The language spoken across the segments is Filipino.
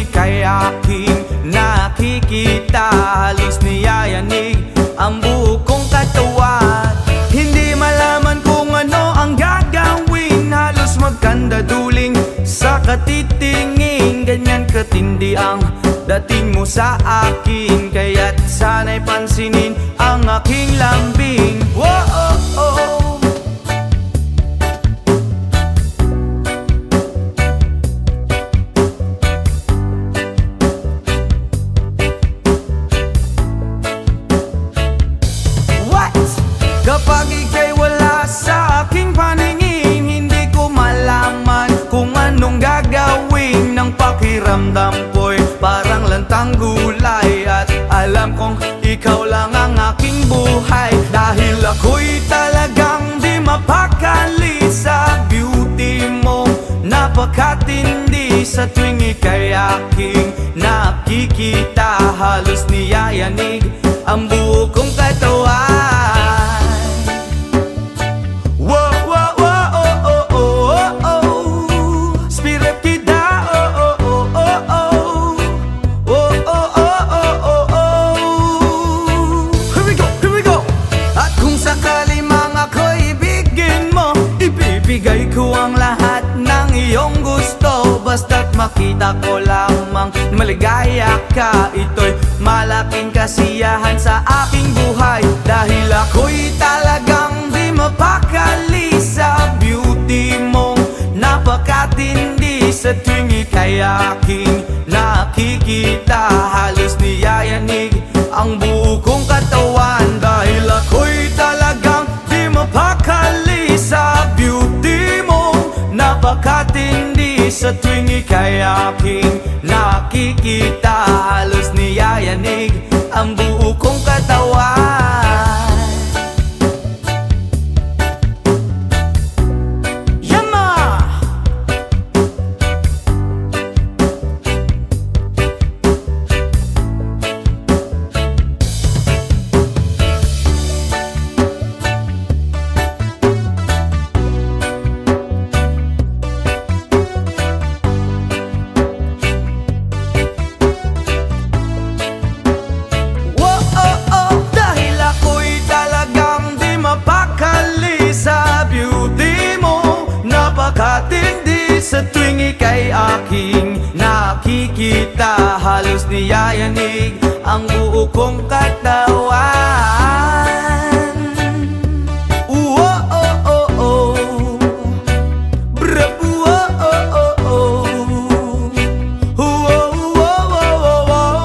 ika'y aking nakikita. Halos niyayanig ang buo kong katawan. Hindi malaman kung ano ang gagawin. Halos magkandaduling sa katitingin. Ganyan katindi ang dating mo sa akin, kaya't sana'y pansinin ang aking lambing. Whoa, oh, oh. Kapag ika'y wala sa aking paningin, hindi ko malaman kung anong gagawin. Ng pakiramdam ko'y parang lantang gulay, at alam kong ikaw lang ang aking buhay. Dahil ako'y talagang di mapakali sa beauty mo, napakatindi. Sa tuwing ika'y aking nakikita, halos niyayanig ang buo kong katawan. Ibigay ko ang lahat ng iyong gusto, basta't makita ko lamang maligaya ka. Ito'y malaking kasiyahan sa aking buhay, dahil ako'y talagang di mapakali sa beauty mong napakatindi. Sa tuwing ika'y aking nakikita, halos niyayanig ang buo kong katawan. Dahil ako'y talagang di mapakali sa beauty mo, napakatindi. Sa tuwing ika'y aking nakikita, halos niyayanig ang buo kong katawan. Yama! Katindi sa tuwing ika'y aking nakikita, halos niyayanig ang buo kong katawan. Oh, oh, oh, oh. Bravo, oh, oh, oh, oh. Oh, oh, oh, oh, oh.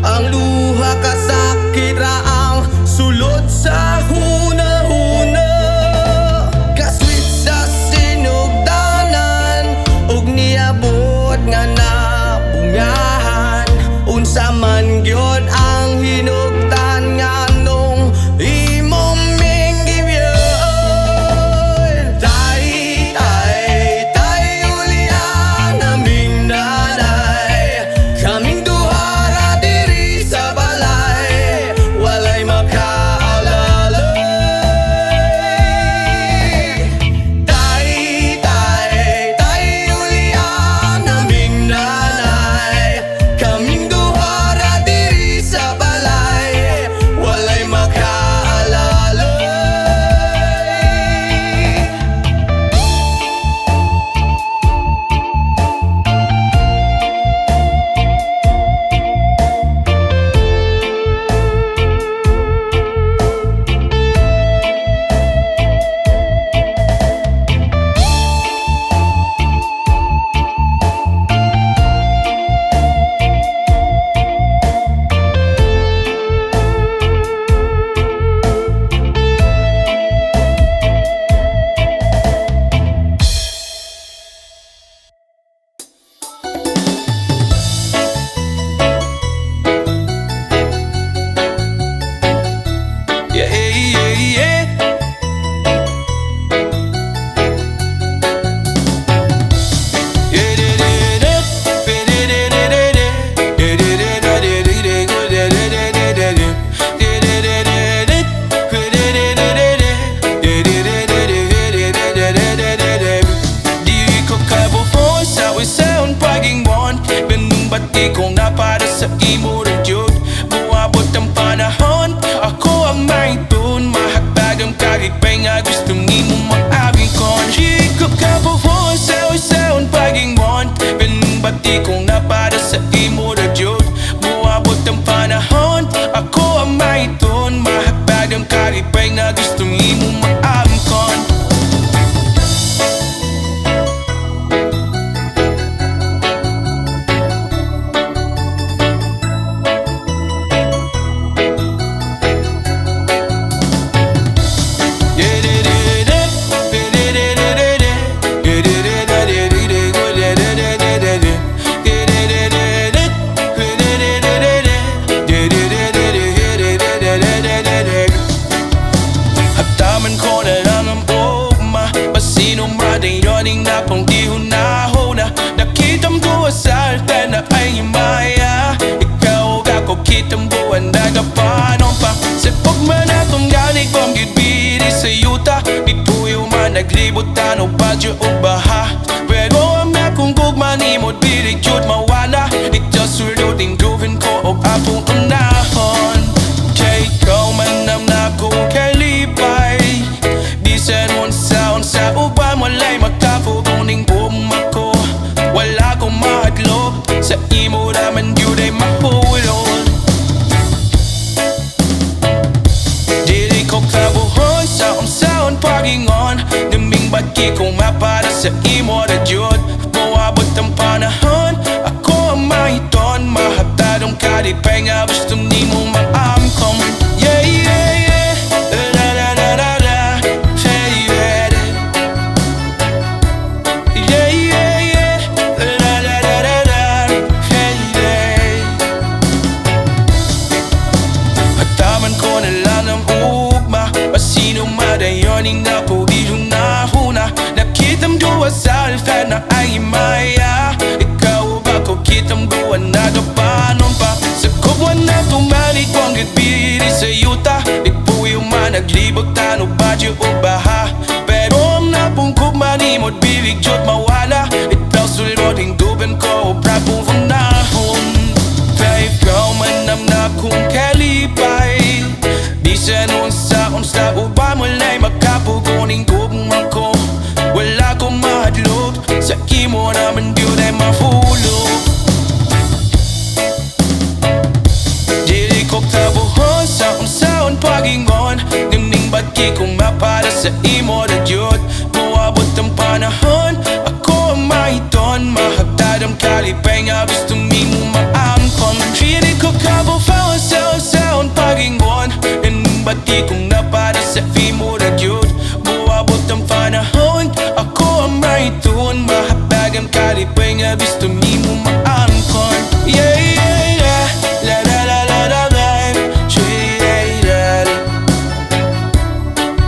Ang luha kasakit ra ang sulod sa hunahuna. Kasweet sa sinugdanan ug niabot nga nabungahan. Unsa man gyud ang hinugtan nga nung imong minggibyon. Tay, ulian naming nanay, kaming duhara diri sa balay, walay makaalalay. Tay, ulian naming nanay, kaming duhara diri sa balay, walay makaalalay. Kung na para sa imo rin yun, buwabot ang panahon, ako ang maitun. Mahatag ang kagigpay nga gusto nimo maabing kon. Hikop ka po po sa isaon pagingmon, binbati kung na para sa imo rin yun, buwabot ang panahon, ako ang maitun. Mahatag ang kagigpay nga gusto nimo maabing kon. Hataman ko na lang ang ugma, basinong rading yoning na pang di hunahuna. Nakitang buwan sa altar na ay maya, ikaw ako kitang buwan na kapanon pa. Sa pagman akong ganig kong gitbiri sa yuta, ituyo man naglibutan o badyo o baha. Pero ang akong gugma ni mo dirig yun mawala, ito sulutin gawin ko o apong unahon. Kay ikaw man ang nakong kalipay, di sa unsa uban walay makapuguning bumako. Wala kong mahadlok, sa imo naman yun ay mapulol. Dili ko kabuhon sa unsaon pagingon, naming bagi kong mapara sa imo na yun. Mawabot ang panahon, ako ang mahiton. Mahatadong kalipay nga gusto nimo maamkom. Yeah, yeah, yeah, la la la la la, hey, yeah, yeah, yeah, yeah, la la la la la, hey, yeah. Hataman ko na lang ang ugma, masino madayoning na po di hunahuna. Nakitang duwa sa altar na ay maya, ikaw ba ko kitang buwan na kapanon pa. Sa kubwan na tumalik kong gitbiri sa yuta, ikpuyo man naglibot tano badyo o baha. Pero ang napungkog manimod bibig jod mawala, itaw suloding duben ko o prapong unahon. Kaya ikaw man ang nakong kalipay, di sa unsa uba mulay makapuguning gugmang ko. Wala kong mahadlok, sa imo naman yun ay mahulog. Dili ko kabuhon sa unsaon pagingon, naming bagi kong mapara sa imo na yun. Buwabot ang panahon, ako ang mahiton. Mahagdad ang kalipay nga gusto nimo maamkon. Dili ko di kong napada sa mo na cute. Buwabot ang panahon, ako ang maritoon. Mahapag ang kalipay nga gusto ni mo maangkon. Yeah, yeah, yeah, la la la la la la, yeah, yeah,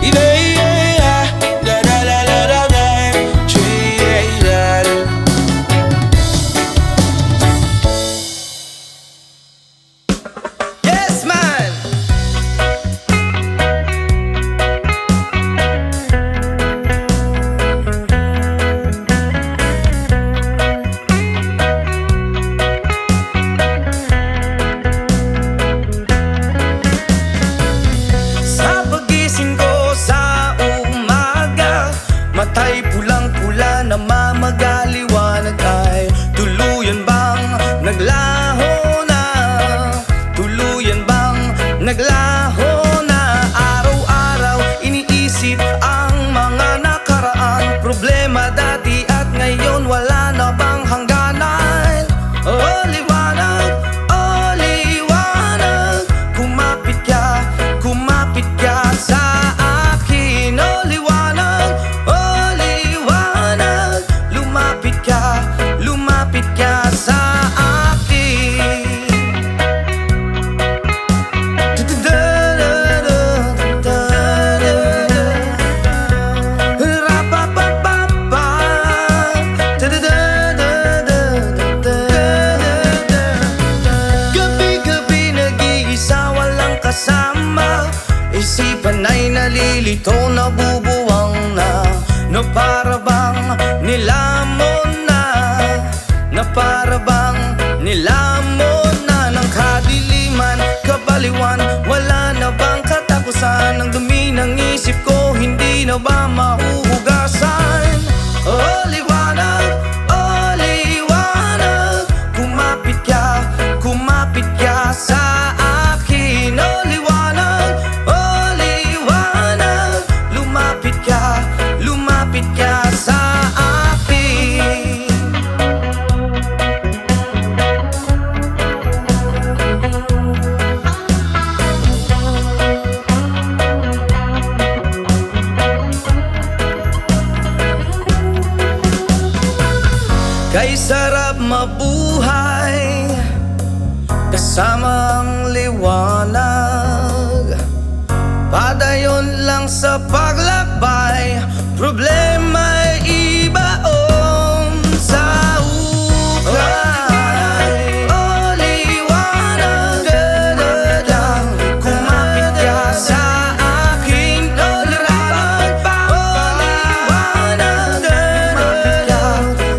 yeah, yeah, la la la la la la, yeah, yeah. Yes, man! Sa pagising ko sa umaga, matay pulang-pula na mamagaliwanag ay tuluyan bang naglaho na? Tuluyan bang naglaho na? Araw-araw iniisip ang mga nakaraan, problema dati at ngayon wala na bang hangganan? Oh liwanag, oh liwanag, kumapit ka sa akin. Oh liwanag, oh liwanag, lumapit ka sa akin. Gabi-gabi nag-iisa walang kasama, isipan ay nalilito, nabubuwang na para bang nilamon na, para bang nilamon na ng kadiliman, kabaliwan, wala na bang katapusan? Ang dumi ng isip ko, hindi na ba mahuhugasan? Oh liwanag, kumapit ka sa akin. Oh liwanag, lumapit ka sa akin. Kay sarap mabuhay kasama ang liwanag, padayon lang sa paglakbay, problema'y ibaon sa ukay. Oh liwanag, kumapit ka sa akin. Oh liwanag,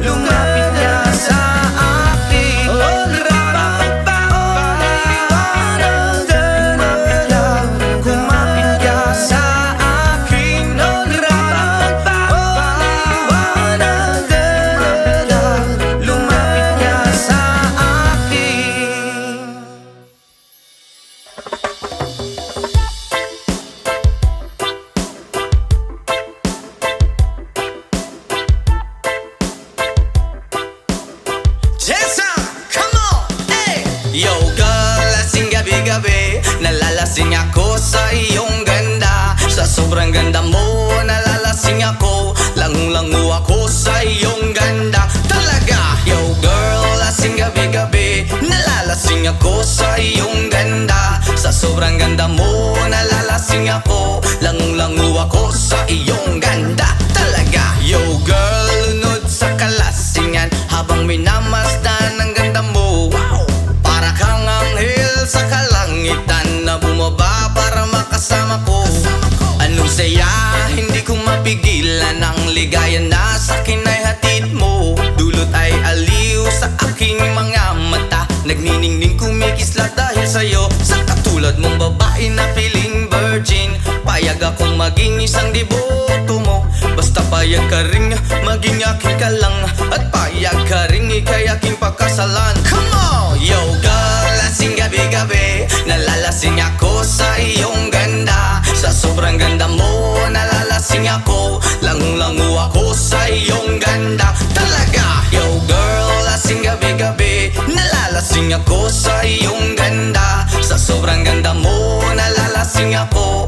lumapit ka sa akin. Oh liwanag, kumapit ka sa akin. Oh liwanag, lumapit ka sa akin. Jason, come on, hey! Yo girl, lasing gabi-gabi, nalalasing ako sa iyong ganda. Sa sobrang ganda mo, nalalasing ako, langu-langu ako sa iyong ganda. Talaga, yo girl, lasing gabi-gabi, nalalasing ako sa iyong ganda. Sa sobrang ganda mo, nalalasing ako, langu-langu ako sa iyong ganda. Talaga, yo girl, lunod sa kalasingan habang minamasdan ang ganda mo. Wow! Para kang anghel sa kalangitan na bumaba para makasama ko. Anong saya, hindi ko mapigilan ang ligaya na sa'kin ay hatid mo. Dulot ay aliw sa aking mga mata, nagniningning kumikislat dahil sa'yo. Sa katulad mong babae na feeling virgin, payag akong maging isang deboto mo. Basta payag ka ring maging akin ka lang, at payag ka ring ikay aking pagkasalan. Come on! Yo girl, lasing gabi-gabi, nalalasing ako sa iyong ganda. Sa sobrang ganda mo, nalalasing ako, langu-langu ako sa iyong ganda. Talaga, yo girl, lasing gabi-gabi, nalalasing ako sa iyong ganda. Sa sobrang ganda mo, nalalasing ako,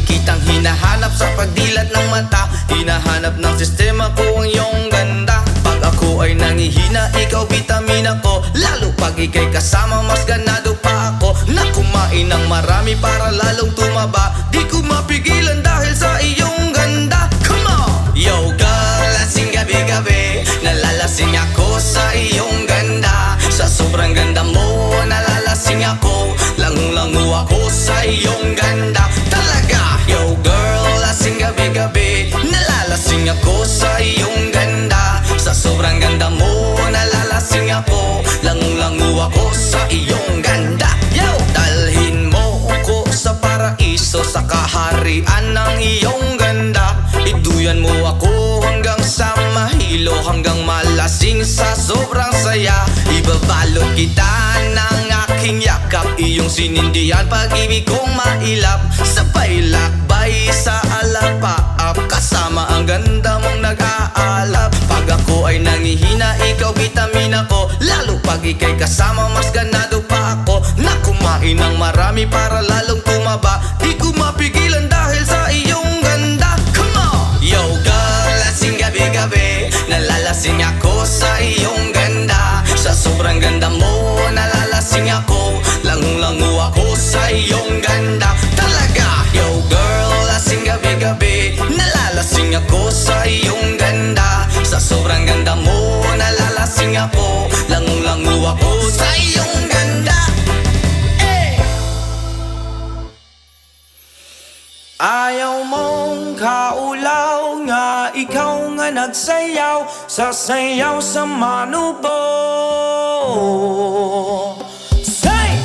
kitang hinahanap sa pagdilat ng mata. Hinahanap ng sistema ko ang iyong ganda. Pag ako ay nangihina, ikaw vitamina ko. Lalo pag ika'y kasama, mas ganado pa ako na kumain ng marami para lalong tumaba. Di ko mapigilan dahil sa iyong ganda. Come on! Yo girl, lasing gabi-gabi, nalalasing ako sa iyong ganda. Sa sobrang ganda mo, nalalasing ako. Langung-langu ako sa iyong ganda. Talaga! Yo girl, lasing gabi-gabi, nalalasing ako sa iyong ganda. Sa sobrang ganda mo, nalalasing ako. Langung-langu ako sa iyong ganda. Yo! Dalhin mo ako sa paraiso, sa kaharian ng iyong ganda. Iduyan mo ako hanggang sa mahilo, hanggang malasing sa sobrang saya. Ibabalot kita ng aking yakap, iyong sinindihan pag-ibig kong mailap. Sabay lakbay sa alapaap, kasama ang ganda mong nag-aalap. Pag ako ay nangihina, ikaw vitamina ko. Lalo pag ika'y kasama, mas ganado pa ako na kumain ng marami para lalong tumaba. Di ko mapigilan dahil sa iyong ganda. Come on! Yo girl, lasing gabi-gabi, nalalasing ako sa iyong ganda. Sa sobrang ganda mo, nalalasing ako. Langung-langu ako sa iyong ganda. Talaga! Yo girl, lasing gabi-gabi, nalalasing ako sa iyong ganda. Sa sobrang ganda mo, nalalasing ako. Langung-langu ako sa iyong ganda. Ayaw mong kaulaw nga, ikaw nga nagsayaw sa sayaw sa manubo. Say!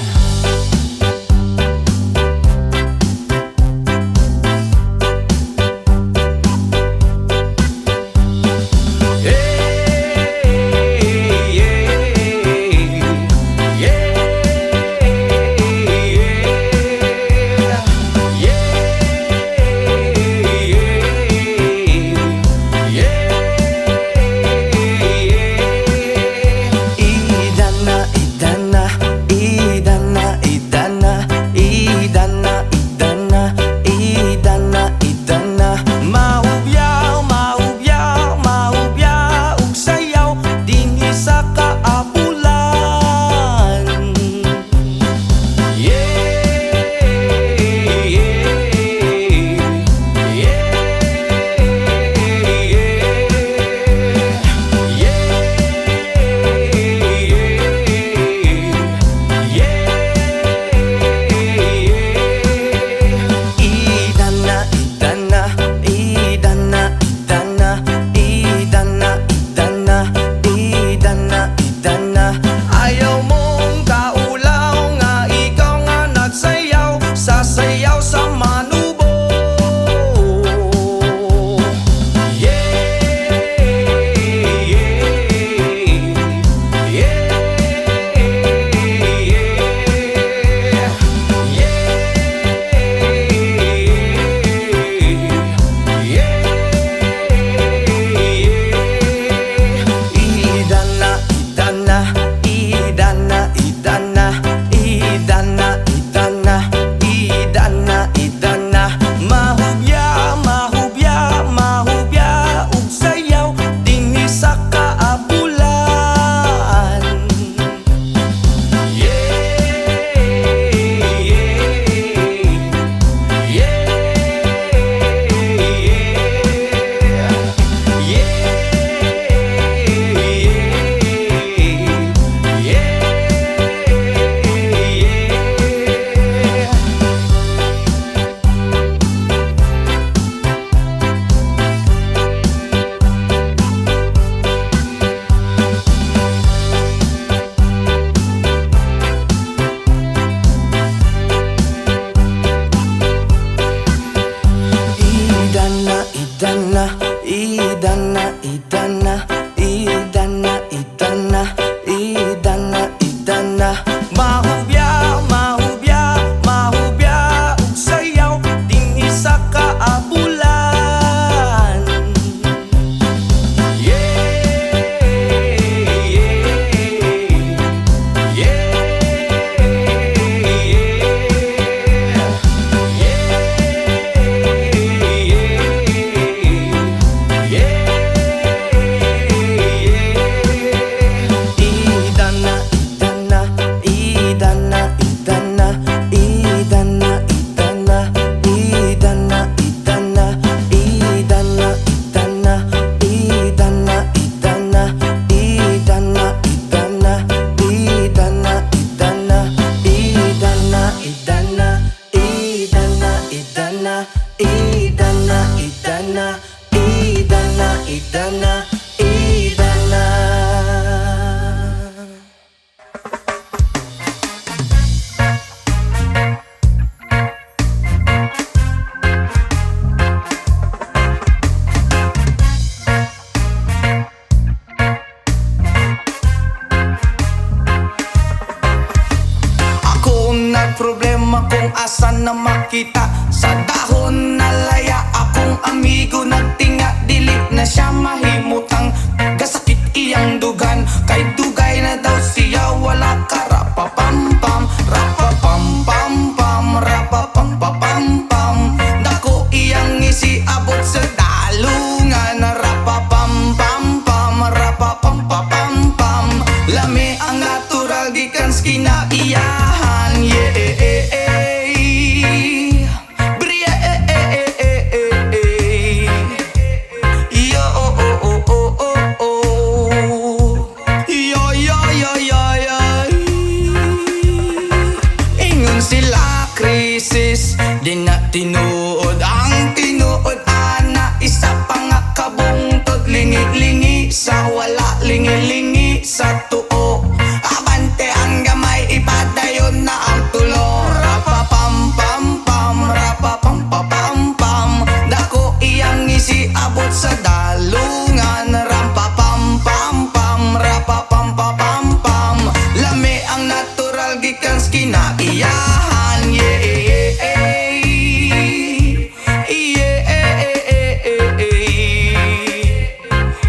tulugan. Kay dugay na daw siya, wala ka rapapam-pam, rapapam-pam-pam, rapapam-pam-pam. Dako iyang isiabot sa dalungan, rapapam-pam-pam, rapapam-pam-pam. Lami ang natural gikan sa kinaiyahan, yeah. Bria, yo, oh, oh, oh, oh, oh, oh. Yo, yo, yo, yo, yo. Ingon sila krisis, di na tinuod ang tinuod, ana isa pa nga kabungtod. Lingi-lingi sa wala, lingi-lingi sa tuo. Abante ang gamay, ipadayon na ang tulo. Rapapam-pam-pam, rapapam-pam-pam. Dako iyang isiabot sa dalungan, rampapam-pam-pam, rapapam-pam-pam. Lami ang natural gikan sa kinaiyahan, yeah.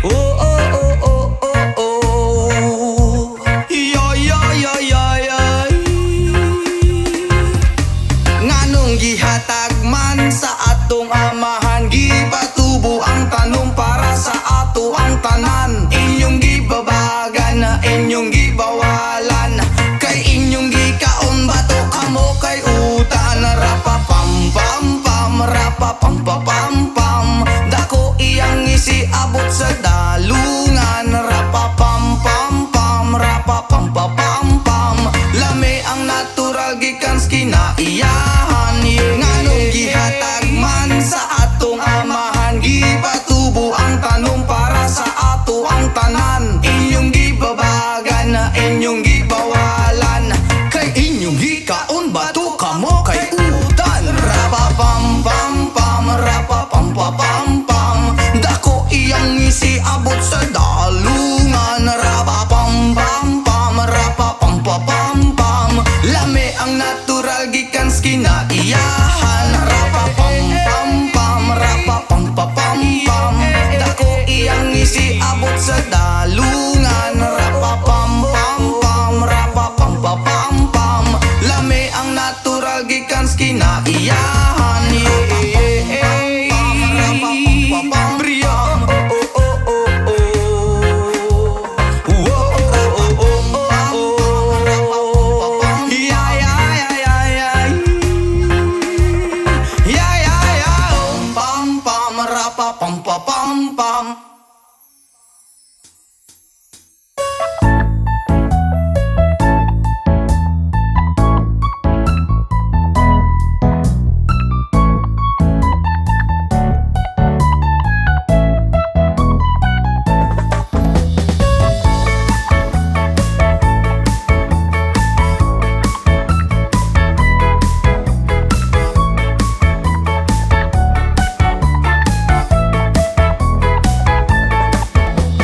Oh, oh, oh, oh, oh, oh. Yo, yo, yo, yo, yo. Nganong gihatag man sa atong amahan, gipatubo ang tanong para sa ato ang tanan. Inyong gibabagan na inyong gibawalan, kay inyong gikaon bato kamo kay utan. Rapapam-pam-pam, rapapam-pam-pam. Dako iyang isiabot sa dalungan, rapapam-pam-pam, rapapam-pam-pam. Lami ang natural gikan sa kinaiyahan, yeah. Nganong gihatag man sa atong amahan, gipatubo ang tanong para sa ato ang tanan. Inyong gibabagan na inyong gibawalan, kay inyong gikaon bato kamo kay utan. Rapapam-pam-pam, rapapam-pam-pam. Dako iyang isiabot sa dalungan, rapapam-pam-pam, rapapam-pam-pam. Lami ang natural gikan sa kinaiyahan, rapapam-pam-pam, rapapam-pam-pam. Dako iyang isiabot sa dalungan, rapapam-pam-pam, rapapam-pam-pam. Lami ang natural gikan sa kinaiyahan, yeah. Bria, oh, oh, oh, oh, oh. Whoa, oh, oh, oh, oh, oh. Yeah, yeah, yeah, yeah, yeah. Yeah, yeah, yeah. Pam, pam, rapapam-pam-pam.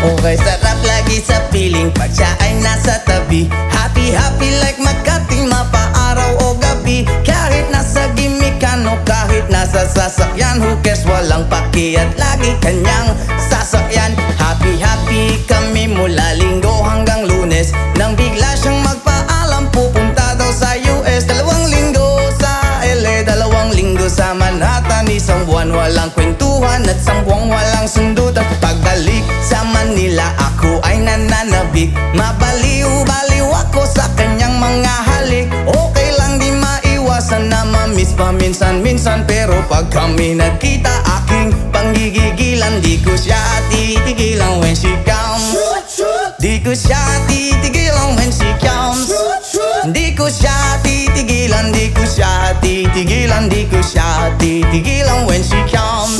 Okay, sarap lagi sa piling pag siya ay nasa tabi. Happy, happy like Makati, mapaaraw o gabi. Kahit nasa gimikan o kahit nasa sasakyan, who cares, walang pakiat, lagi kanyang sasakyan. Happy, happy kami mula Linggo hanggang Lunes, nang bigla siyang magpaalam pupunta daw sa US. 2 linggo sa LA, 2 linggo sa Manhattan. Isang buwan walang kwentuhan at 10 buwang walang sundutan. Pagbalik sa Manila ako ay nananabik, mabaliw-baliw ako sa kanyang mga halik. Okay lang di maiwasan na ma-miss paminsan-minsan, pero pag kami nagkita aking panggigigilan. Di ko siya titigilan when she comes, di ko siya titigilan when she comes. Di ko siya titigilan, di ko siya titigilan, di ko siya titigilan when she comes.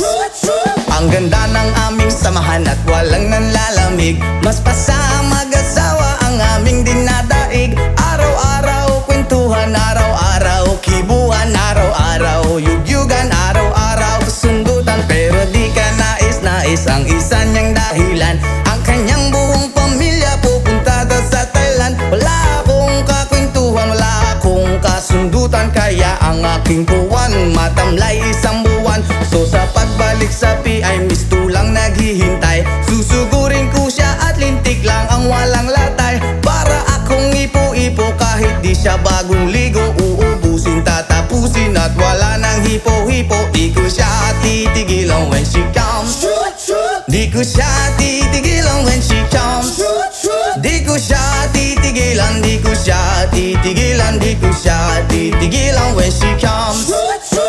Ang ganda ng aming samahan at walang nanlalamig, mas pasa mag-asawa ang aming dinadaig. Araw-araw kwentuhan, araw-araw kibuhan, araw-araw yugyugan, araw-araw sundutan. Pero di ka nais-nais ang isa niyang dahilan, ang kanyang buong pamilya pupunta daw sa Thailand. Wala akong kakwentuhan, wala akong kasundutan, kaya ang aking puwan matamlay 1 buwan. So sa pagbalik sa PI, miss 2 lang naghihintay. Susugurin ko siya at lintik lang ang siya bagong ligo, uubusin, tatapusin at wala nang hipo-hipo. Di ko siya titigilan when she comes. Di ko siya titigilan when she comes. Di ko siya titigilan, di ko siya titigilan, di ko siya titigilan when she comes.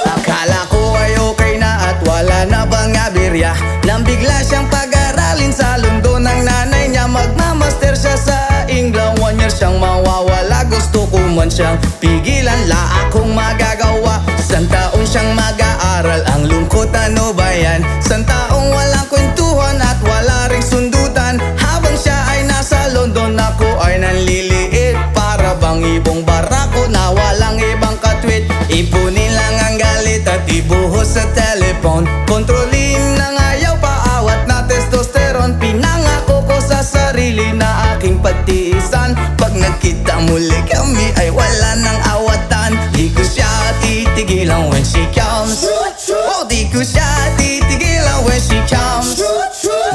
Akala ko ay okay na at wala na bang aberya, nang bigla siyang pag-aralin sa London ng nanay niya. Magmamaster siya sa England, 1 year siyang mawawala. Gusto ko man siyang pigilan, la akong magagawa. Isang taon siyang mag-aaral, ang lungkot ano ba yan? Isang taong walang kwentuhan at wala ring sundutan. Habang siya ay nasa London, ako ay nanliliit. Para bang ibong barako na walang ibang katwit. Ipunin lang ang galit at ibuhos sa telepon. Kontrolin ng ayaw, paawat na testosterone. Pinangako ko sa sarili na aking pagtiisan. Pag nagkita muli kami ay wala nang awatan. Di ko siya titigilan when she comes. Oh, di ko siya titigilan when she comes.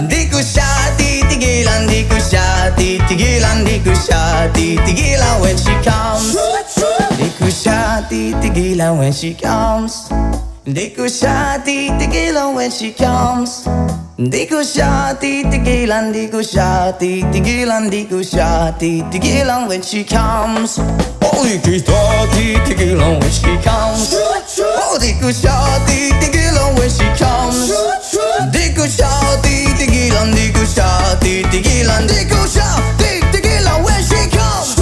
Di ko siya titigilan, di ko siya titigilan, di ko siya titigilan when she comes. Di ko siya titigilan when she comes. Di ko siya titigilan when she comes. Di ko siya titigilan, di ko siya titigilan, di ko siya titigilan when she comes. Oh, di ko siya titigilan when she comes. Oh, di ko siya titigilan when she comes. Di ko siya titigilan, di ko siya titigilan, di ko siya titigilan when she comes.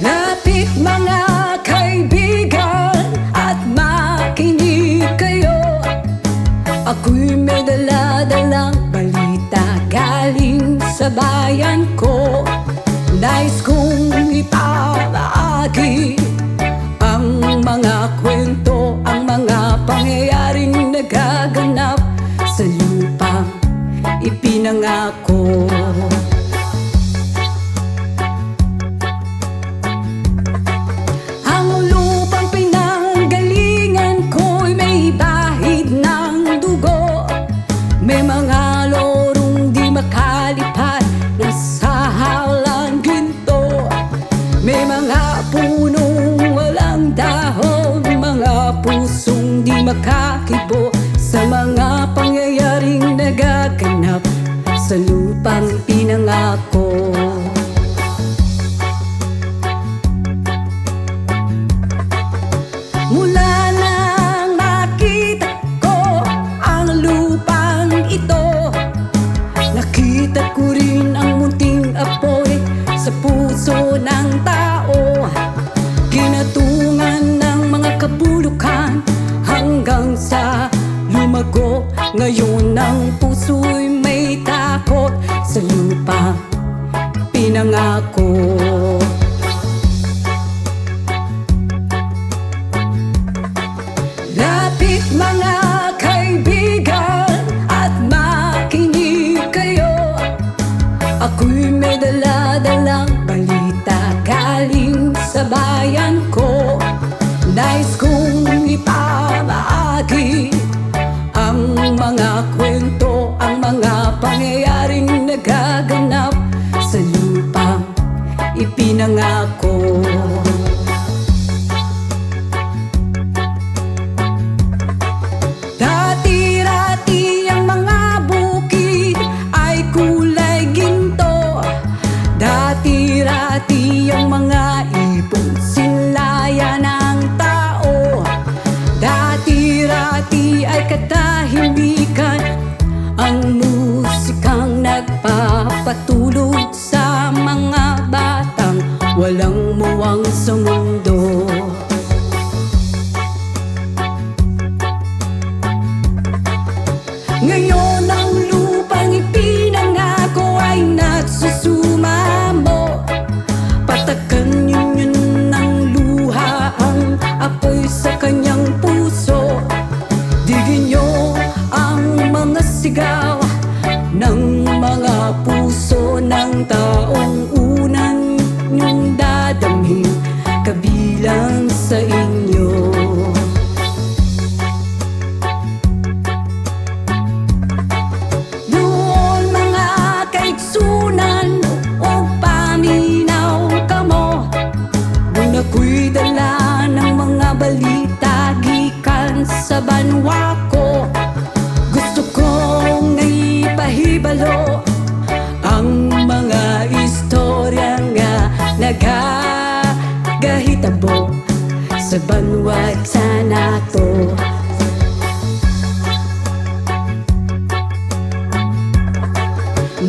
Lapit mga kaibigan at makinig kayo. Ako'y may dala-dalang balita galing sa bayan ko. Nais kong ipamahagi ang mga kwento, ang mga pangyayaring nagaganap sa lupang ipinangako. May mga lorong di makalipad nasa halang ginto. May mga punong walang dahon, mga pusong di makakibo sa mga pangyayaring nagaganap sa lupang pinangako. Mula nang makita ko ang lupang ito, nakita ko rin ang munting apoy sa puso ng tao. Kinatungan ng mga kabulukan hanggang sa lumago. Ngayon ang puso'y may takot sa lupang pinangako. Lapit mga kaibigan at makinig kayo. Ako'y may dala-dalang balita galing sa bayan ko. Nais kong ipamahagi ang mga kwento, ang mga pangyayaring nagaganap sa lupang ipinangako. Dati-rati ang mga bukid ay kulay ginto. Dati-rati ang mga ibon sinlaya ng tao. Dati-rati ay katahimikan nagagahitabo sa banwag sa nato.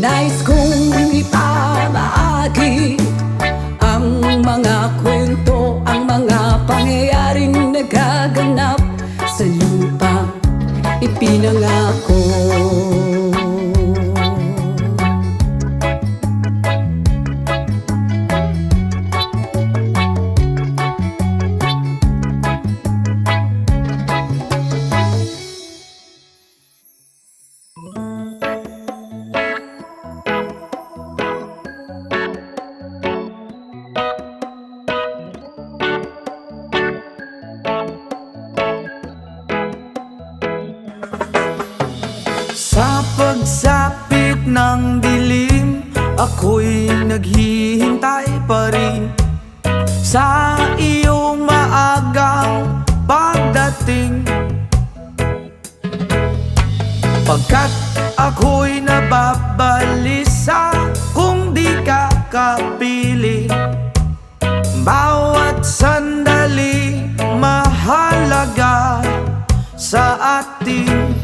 Nais kong ipamaagi ang mga kwento, ang mga pangyayaring nagaganap sa lupa ipinangako. Sa pagsapit ng dilim, ako'y naghihintay pa rin sa iyong maagang pagdating. Pagkat ako'y nababalisa kung di ka kapiling. Bawat sandali mahalaga sa atin.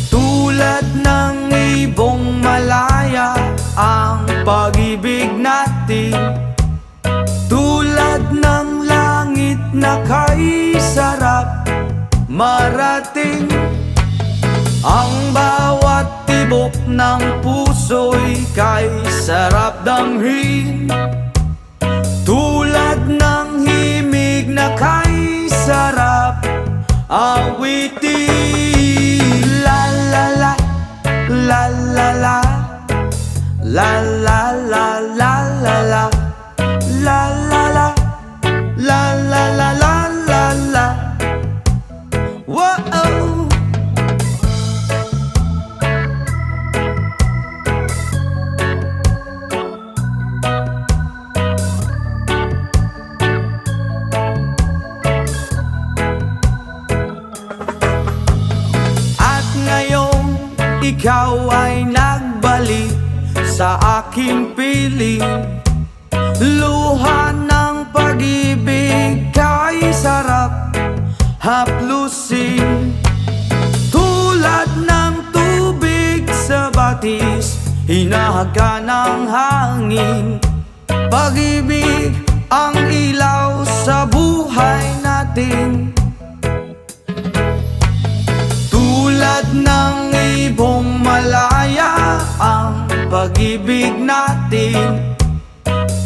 Tulad ng ibong malaya ang pag-ibig natin. Tulad ng langit na kay sarap marating. Ang bawat tibok ng puso'y kay sarap damhin. Tulad ng himig na kay sarap awitin. La la la, la la la, la la la la la la, la la la, la la la la la la. Whoa. Ikaw ay nagbalik sa aking piling. Luha ng pag-ibig kay sarap haplusin. Tulad ng tubig sa batis, hinahaga ng hangin. Pag-ibig ang ilaw sa buhay natin. Tulad ng ibong malaya ang pag-ibig natin.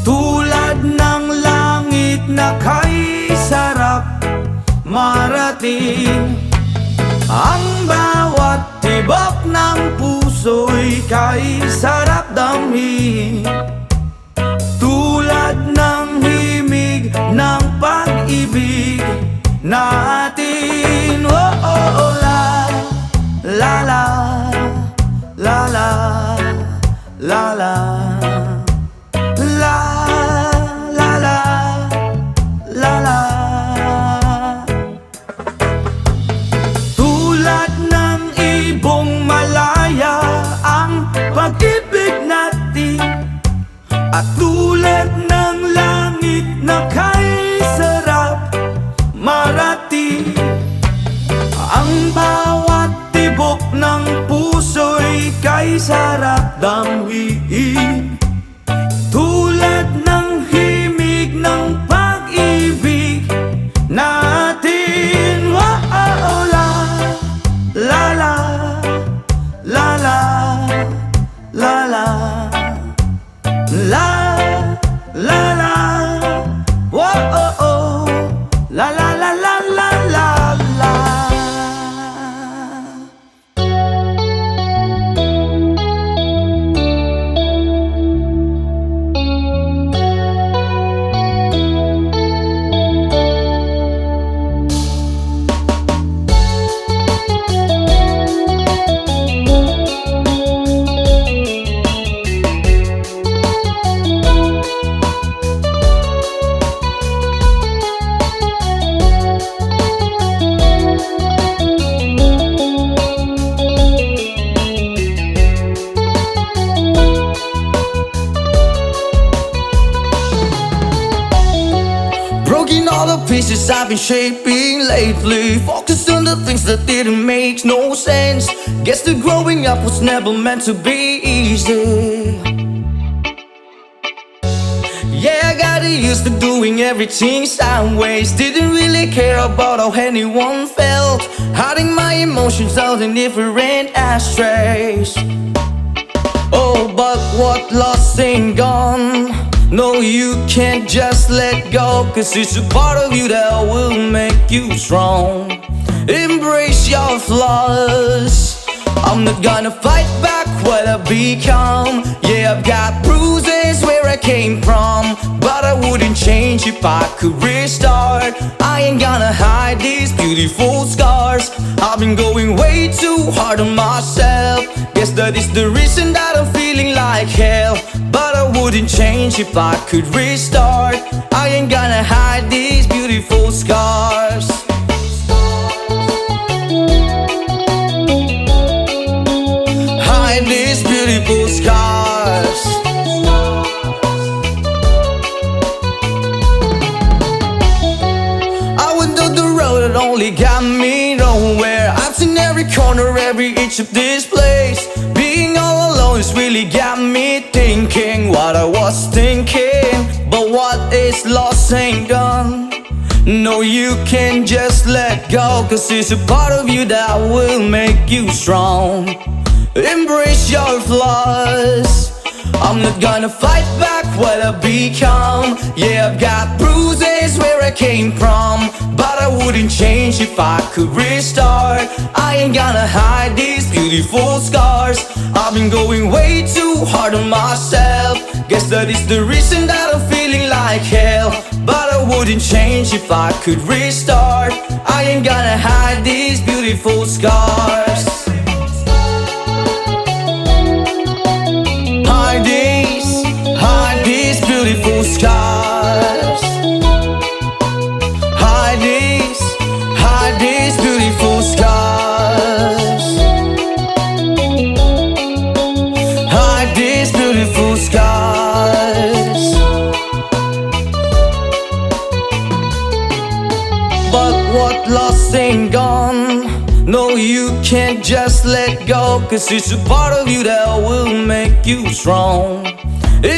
Tulad ng langit na kay sarap marating. Ang bawat tibok ng puso'y kay sarap damhin. Tulad ng himig ng pag-ibig natin. Oh, oh, oh, la la la la la la la la la la la la. Tulad ng ibong malaya ang pag-ibig natin. At tulad ng langit na kay sarap marating. Ang bawat tibok ng puso'y kay sarap damhin. Tulad ng himig ng pag-ibig natin. Oh, oh, oh, la la la la la la la la la la. Oh, oh, oh, la la la la la la la. pieces I've been shaping lately. Focused on the things that didn't make no sense. Guess that growing up was never meant to be easy. Yeah, I got used to doing everything sideways. Didn't really care about how anyone felt. Hiding my emotions out in different ashtrays. Oh, but what lost ain't gone. No, you can't just let go, 'cause it's a part of you that will make you strong. Embrace your flaws. I'm not gonna fight back what I've become. Yeah, I've got bruises where I came from, but I wouldn't change if I could restart. I ain't gonna hide these beautiful scars. I've been going way too hard on myself. Guess that is the reason that I'm feeling like hell, but I wouldn't change if I could restart. I ain't gonna hide these beautiful scars. Hide these beautiful scars. I went down the road that only got me nowhere. I've seen every corner, every inch of this place. Being all alone has really got me thinking what I was thinking. But what is lost ain't gone. No, you can't just let go, 'cause it's a part of you that will make you strong. Embrace your flaws. I'm not gonna fight back what I've become. Yeah, I've got bruises where I came from, but I wouldn't change if I could restart. I ain't gonna hide these beautiful scars. I've been going way too hard on myself. Guess that is the reason that I'm feeling like hell, but I wouldn't change if I could restart. I ain't gonna hide these beautiful scars. Hide these beautiful scars. Hide these beautiful scars. Hide these beautiful scars. But what lost ain't gone. No, you can't just let go, 'cause it's a part of you that will make you strong.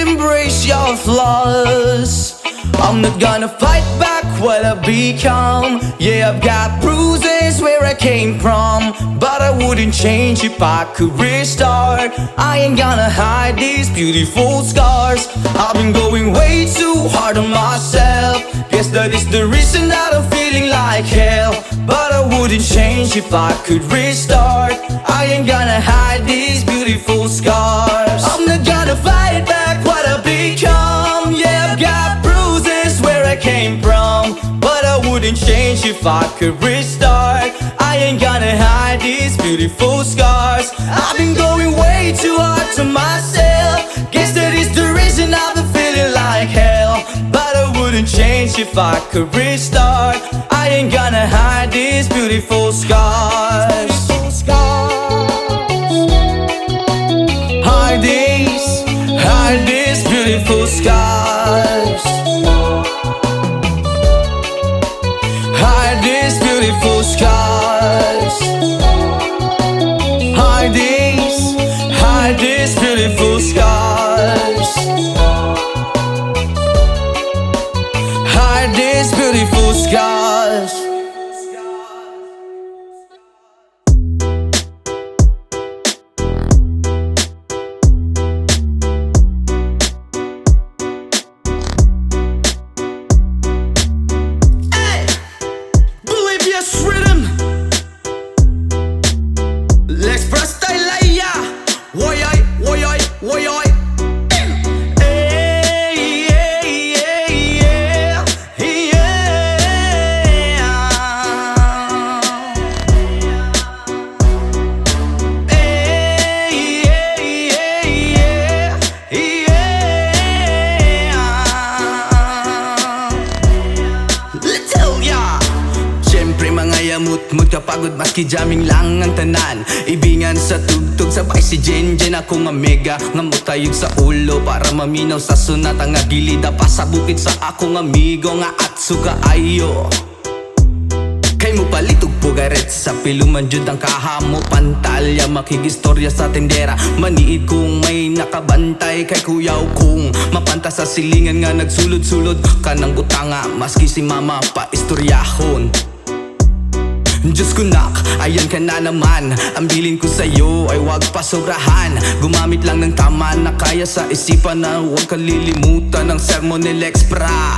Embrace your flaws. I'm not gonna fight back what I've become. Yeah, I've got bruises where I came from, but I wouldn't change if I could restart. I ain't gonna hide these beautiful scars. I've been going way too hard on myself. Guess that is the reason that I'm feeling like hell, but I wouldn't change if I could restart. I ain't gonna hide these beautiful scars. I'm not gonna fight back what I've become. Yeah, I've got bruises where I came from, but I wouldn't change if I could restart. I ain't gonna hide these beautiful scars. I've been going way too hard to myself. Guess that is the reason I've been feeling like hell, but I wouldn't change if I could restart. I ain't gonna hide these beautiful scars. Hide these beautiful scars. Hide these beautiful scars. Hide these beautiful scars. Hide these beautiful scars. pagod maski jamming lang ang tanan. Ibingan sa tugtog sabay si Jenjen. Ako nga mega nga mutayog sa ulo para maminaw sa sunata nga gilida pa sa bukid sa akong amigo nga atso kaayo. Kay mo palitog pugaret sa piluman jud ang kahamo pantalya makigistorya sa tendera maniid kung may nakabantay kay kuyaw kung mapanta sa silingan nga nagsulod-sulod kanang butanga maski si mama pa istoryahon. Diyos ko nak, ayan ka na naman. Ang bilin ko sa'yo ay wag pa sobrahan. Gumamit lang ng tama na kaya sa isipan na huwag kalilimutan ng sermon ni Lex Pra.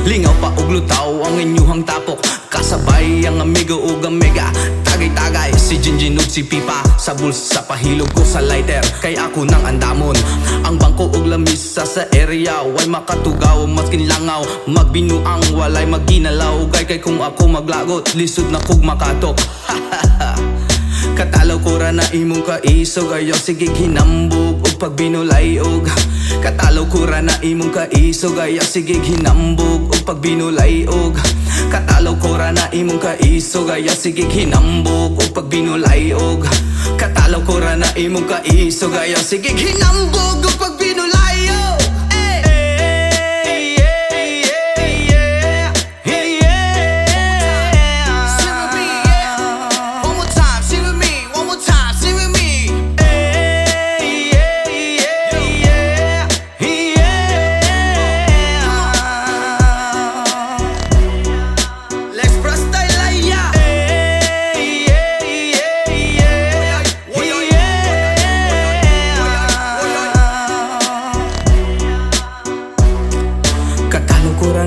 Lingaw pa og lutaw ang inyuhang tapok kasabay ang amigo ug ang mega tagay-tagay si Jinjin ug si Pipa sa bulsa pahilog ko sa lighter kay ako nang andamon ang bangko ug lamisa sa area way makatugaw maskin langaw magbinuang walay maginalaw kay kung ako maglagot lisod na kog makatok. Katalaw ko ra na imong kaisog ayaw sige hinambog ug pagbinulay og katalaw ko ra na imong kaisog ayaw sige hinambog ug pagbinulay og katalaw ko ra na imong kaisog ayaw sige hinambog ug pagbinulay og katalaw ko ra na imong kaisog ayaw sige hinambog ug pagbinulay og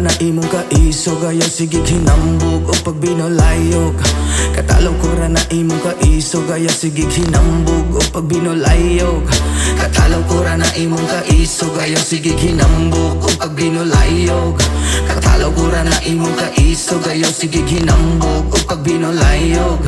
na imong kaisog ayaw sige hinambog o pagbinolayog katalaw ko ra na imong kaisog ayaw sige hinambog o pagbinolayog katalaw ko ra na imong kaisog ayaw sige hinambog o pagbinolayog katalaw ko ra na imong kaisog ayaw sige hinambog o pagbinolayog.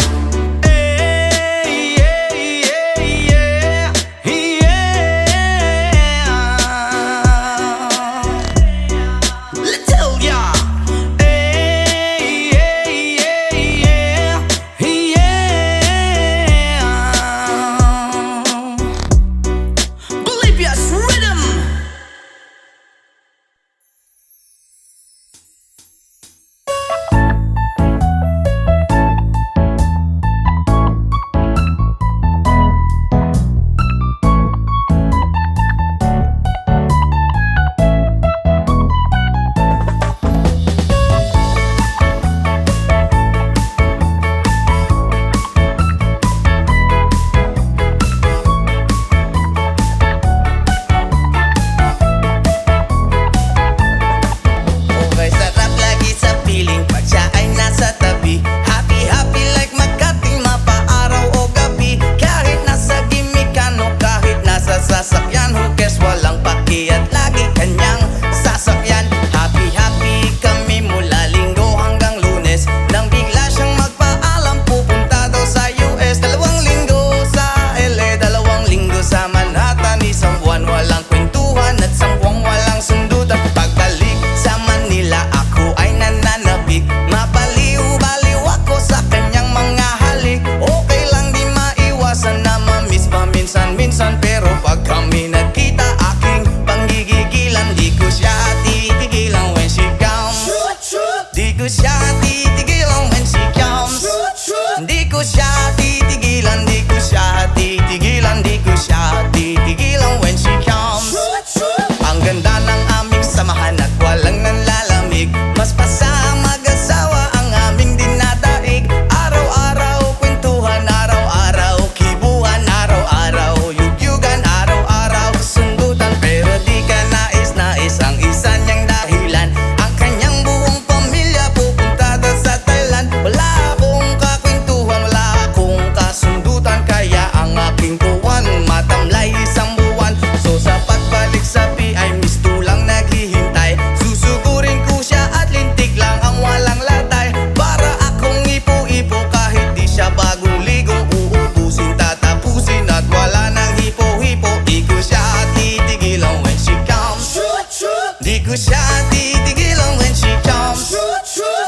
ko siya titigilan when she comes.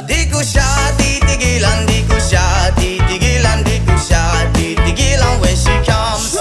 Di ko siya titigilan, di ko siya titigilan, di ko siya titigilan when she comes.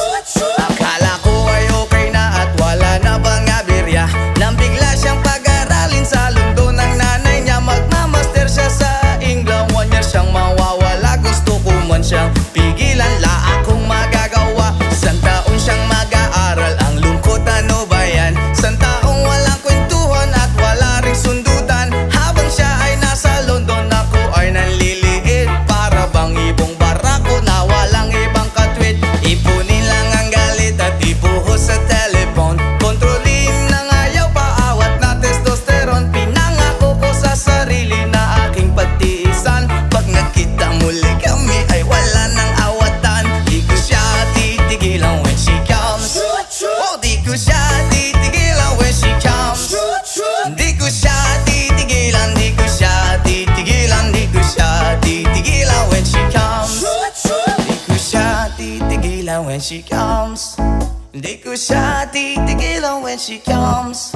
Akala ko ay okay na at wala na bang aberya, nang bigla siyang pag-aralin sa London ng nanay niya. Magmamaster siya sa England, 1 year siyang mawawala. Gusto ko man siyang pigilan, la akong magagawa. Isang taon siyang mag-aaral, ang lungkot ano ba yan? Isang taong walang kwentuhan at wala ring sundutan. Habang siya ay nasa London, ako ay nanliliit. Para bang ibong barako na walang ibang katwit. Ipunin lang ang galit at ibuhos sa telepon. Kontrolin ng ayaw, paawat na testosterone. Pinangako ko sa sarili na aking pagtiisan. Pag nagkita muli kami ay wala nang awatan. Di ko siya titigilan when she comes. Oh, di ko siya titigilan when she comes. Di ko siya titigilan, di ko siya titigilan, di ko siya titigilan when she comes. Di ko siya titigilan when she comes. Di ko siya titigilan when she comes.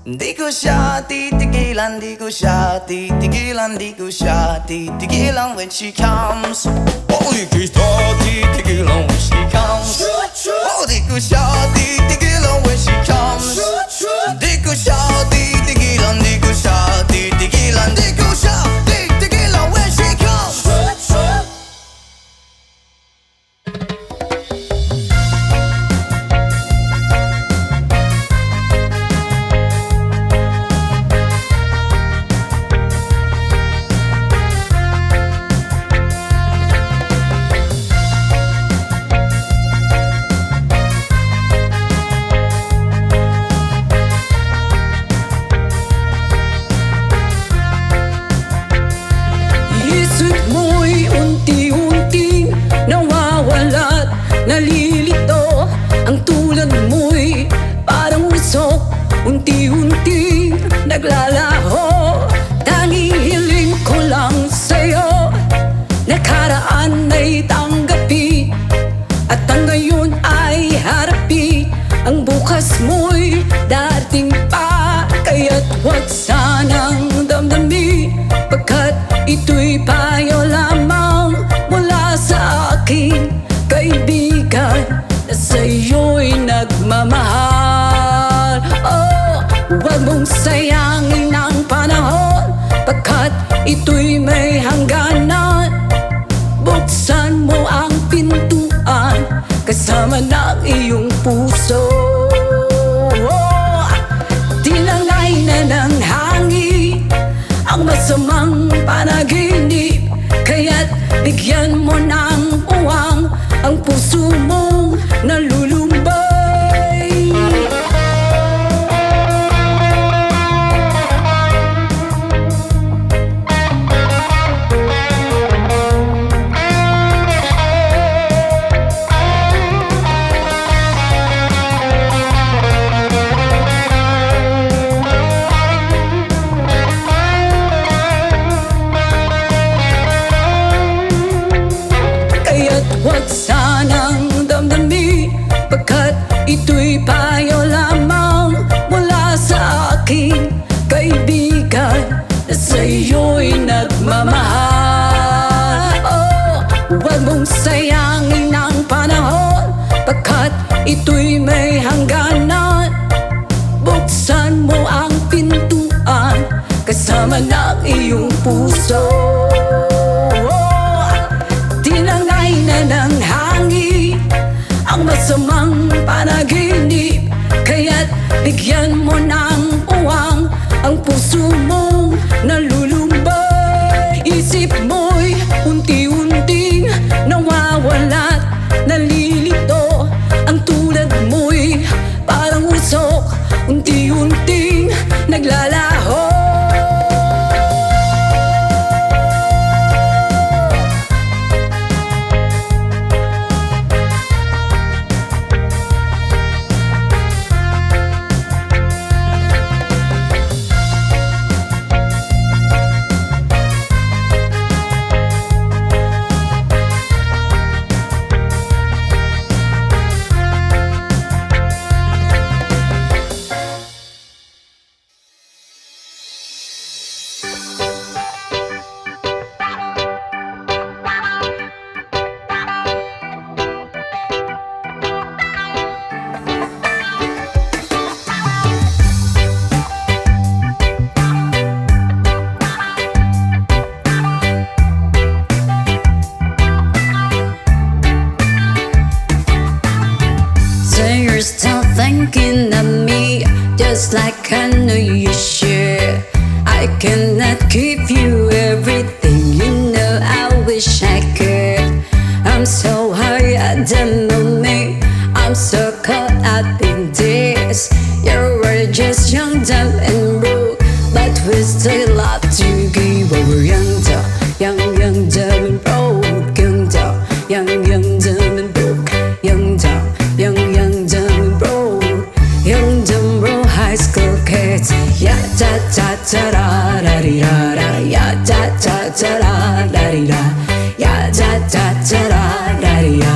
Di ko siya titigilan, di ko siya titigilan, di ko siya titigilan when she comes. Oh, di ko siya titigilan when she comes. Oh, di ko siya titigilan when she comes. Di ko siya titigilan, di ko siya titigilan, di ko siya titigilan when she comes. Isip mo'y unti-unting nawawala't nalilito. Ang tulad mo'y parang usok, unti-unting naglalaho. Tanging hiling ko lang sa'yo, nakaraan ay tanggapin, at ang ngayon ay harapin. Ang bukas mo'y dating pa, kaya't huwag sanang damdamin, pagkat ito'y payo lamang mula sa aking kaibigan na sa'yo'y nagmamahal. Oh, huwag mong sayangin ang panahon, pagkat ito'y may hangganan. Buksan mo ang pintuan kasama ng iyong puso. Oh, tinangay na ng hangin ang masamang panaginip, kaya't bigyan mo ng uwang ang puso mong nalulumbay. Kaya't huwag sanang damdamin, pagkat ito'y payo lamang mula sa aking kaibigan na sa'yo'y nagmamahal. Oh, huwag mong sayangin ang panahon, pagkat ito'y may hangganan. Buksan mo ang pintuan kasama ng iyong puso. Oh, tinangay na ng hangin ang masamang panaginip, kaya't bigyan mo ng uwang ang puso mong nalulumbay. Isip mo'y unti-unting nawawala't nalilito. Ang tulad mo'y parang usok, unti-unting naglalaho. looking at me just like I know you should. I cannot give you everything, you know I wish I could. I'm so high at the moment, I'm so caught up in this. You were just young, dumb and broke, but we still love to give. We're young, dumb, dumb and broke. Young, dumb and broke. Young, dumb and broke. Young, dumb, broke high school kids. Ya da da da da da di da da. Ya da da da da da di da. Ya da da da da da di da.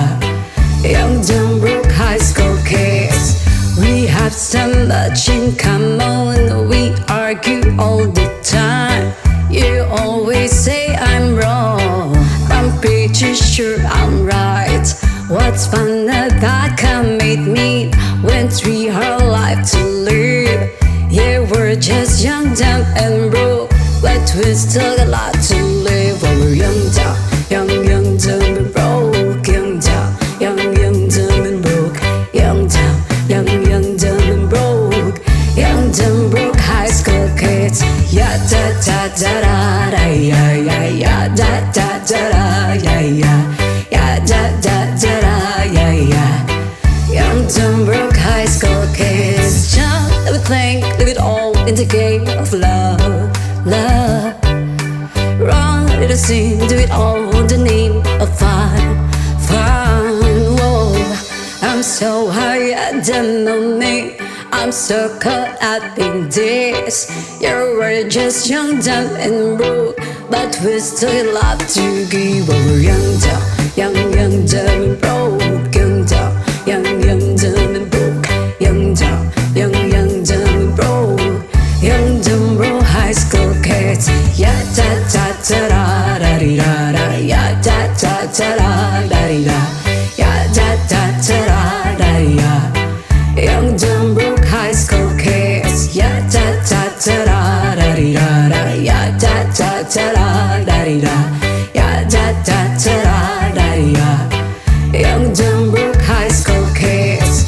Young, dumb, broke high school kids. We have so much in common. We argue all the time. You always say I'm wrong, I'm pretty sure I'm right. What's fun about commitment when we have life to live? Yeah, we're just young, dumb and broke, but we still got a lot to live. When we're young, dumb and broke. Young, dumb and broke. Young, dumb and broke. Young, dumb, broke high school kids. Ya da da da da da ya ya ya da da da da ya ya ya da da da da ya ya. Young, dumb, broke high school kids. Jump, let me think, leave it all in the game of love, love. Run, let us sing, do it all in the name of fun, fun. Whoa, I'm so high at the moment, I'm so caught up in this. You were just young, dumb and broke, but we still love to give. We're young, dumb and broke. Young, dumb and broke. Young, dumb and broke. Young, dumb, broke high school kids. Ya da da da da da di da da. Ya da da da da da di da. Ya da da da da da di da. Young, dumb, broke high school kids. Ya da da da da da di da da. Ya da da da da da di da. Ya da da da da da di da. Young, dumb, broke high school kids.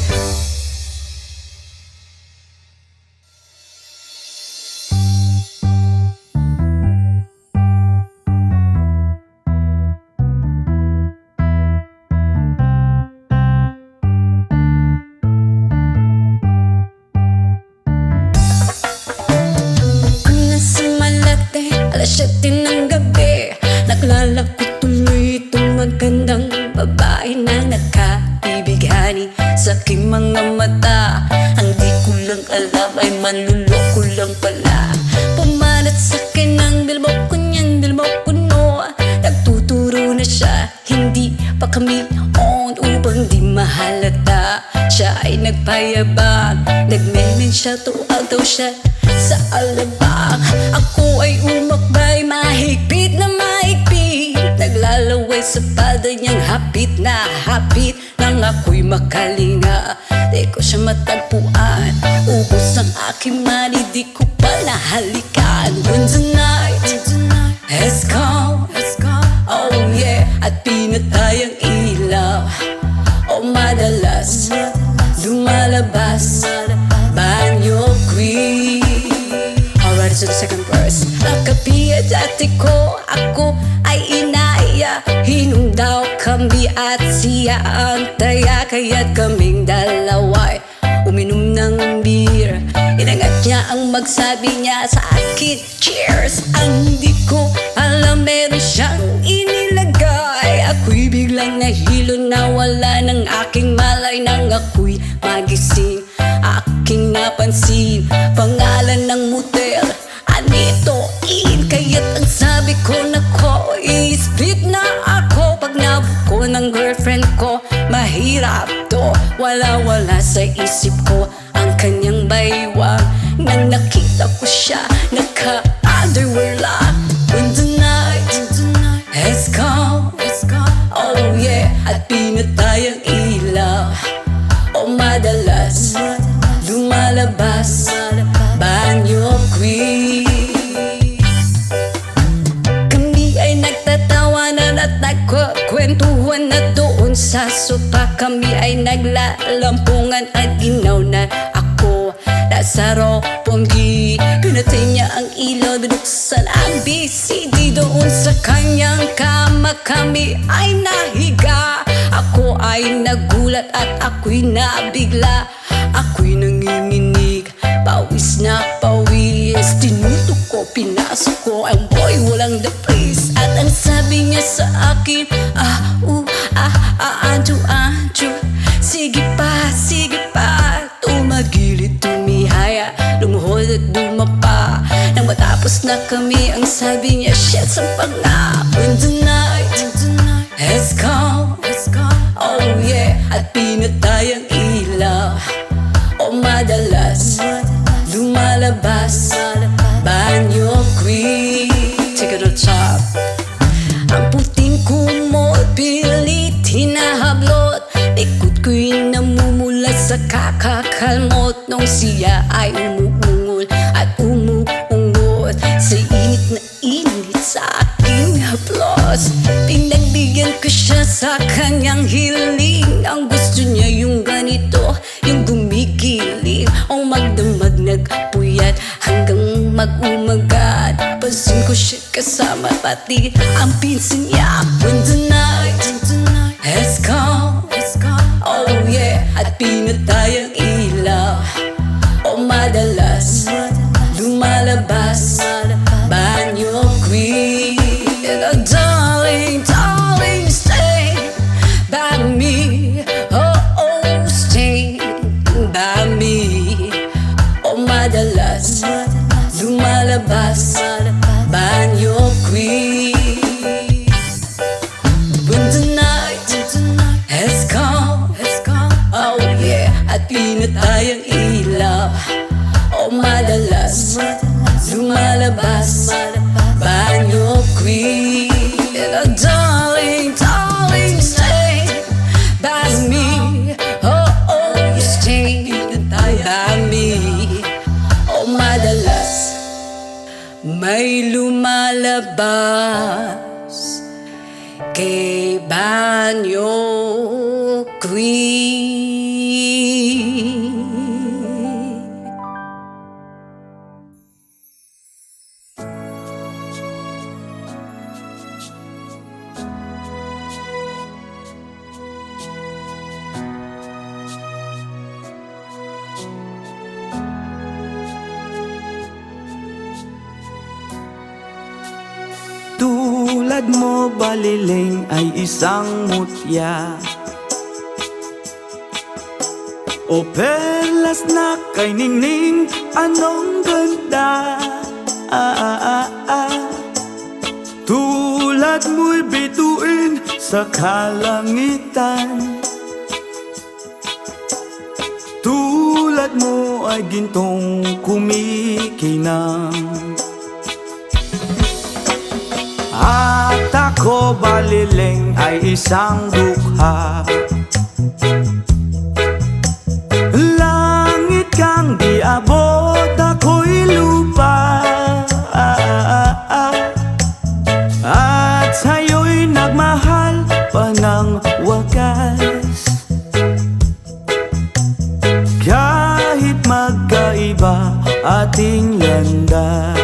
Alas 7 ng gabi, naglalako tuloy itong magandang babae na nakabibighani sa aking mga mata. Ang di ko lang alam ay manluloko lang pala. Pumanat sa akin ang bilbo ko niyan, bilbo ko no. Nagtuturo na siya, hindi pa kami on upang di mahalata. Siya ay nagpayabang, nagmemen siya, tuwag daw siya sa alabang. Ako ay umakbay, mahigpit na mahigpit. Naglalaway sa palda niyang hapit na hapit. Nang ako'y makalinga, di ko siya matagpuan. Ubos ang aking money, di ko pa nahalikan. When the night has come, oh yeah, at pinatay ang ilaw. Oh, madalas lumalabas banyo queen. Alright, so the second verse. Nakapiya dati ko, ako ay inaya. Hinundaw kami at siya ang taya. Kaya't kaming dalawa'y uminom ng beer. Inangat niya ang magsabi niya sa akin, cheers. Ang hindi ko alam, meron siyang inilagay. Ako'y biglang nahilo, nawala ng aking malay. Nang ako'y magising, aking napansin pangalan ng motel, Anito Inn. Kaya't ang sabi ko, nako, i-split na ako. Pag nabuko ng girlfriend ko, mahirap to. Wala-wala sa isip ko ang kanyang baywang. Nang nakita ko siya, naka-underwear lang. When the night has come, oh yeah, at pinatay ang ilaw. Oh, madalas lumalabas banyo queen. Kami ay nagtatawanan at nagkukwentuhan na doon sa sopa. Kami ay naglalampungan at ginaw na Lazaro Pongi. Pinatay niya ang ilaw, binuksan ang BCD. Doon sa kanyang kama kami ay nahiga. Ako ay nagulat at ako'y nabigla. Ako'y nanginginig, pawis na pawis. Tinutok ko, pinasok ko ang boy, walang dapis. At ang sabi niya sa akin, Anjo, sige pa, tumagilid, tumihaya, lumuhod at dumapa. Nang matapos na kami, ang sabi niya, shit, sampag na. When the night has come, oh yeah, at pinatay ang ilaw. O madalas lumalabas banyo queen. Take it on top. Ang puting kumot, pilit hinahablot. Ikot ko'y namumulat sa kakakalmot. Nung siya ay umuungol at umuungot sa init na init sa aking haplos. Pinagbigyan ko siya sa kanyang hiling. Ang gusto niya yung ganito, yung gumigiling. O magdamag nagpuyat hanggang mag-umagat. Pansin ko siya kasama pati ang pinsan niya. When the night has come, oh yeah, at pinatay ang ilaw. O madalas lumalabas banyo queen. And darling, stay by me. Oh, stay by me. O madalas lumalabas banyo queen. When the night has come, oh yeah, at pinatay ang ilaw. O madalas lumalabas banyo queen. And darling, stay by me. Oh, stay by me. O madalas may lumalabas kay banyo queen. Tulad mo baliling ay isang mutya, o perlas na kay ningning, anong ganda. Tulad mo'y bituin sa kalangitan. Tulad mo ay gintong kumikinang. At ako baliling ay isang dukha, langit kang di abot, ako'y lupa. At sa'yo'y nagmahal pa ng wagas. Kahit magkaiba ating landas,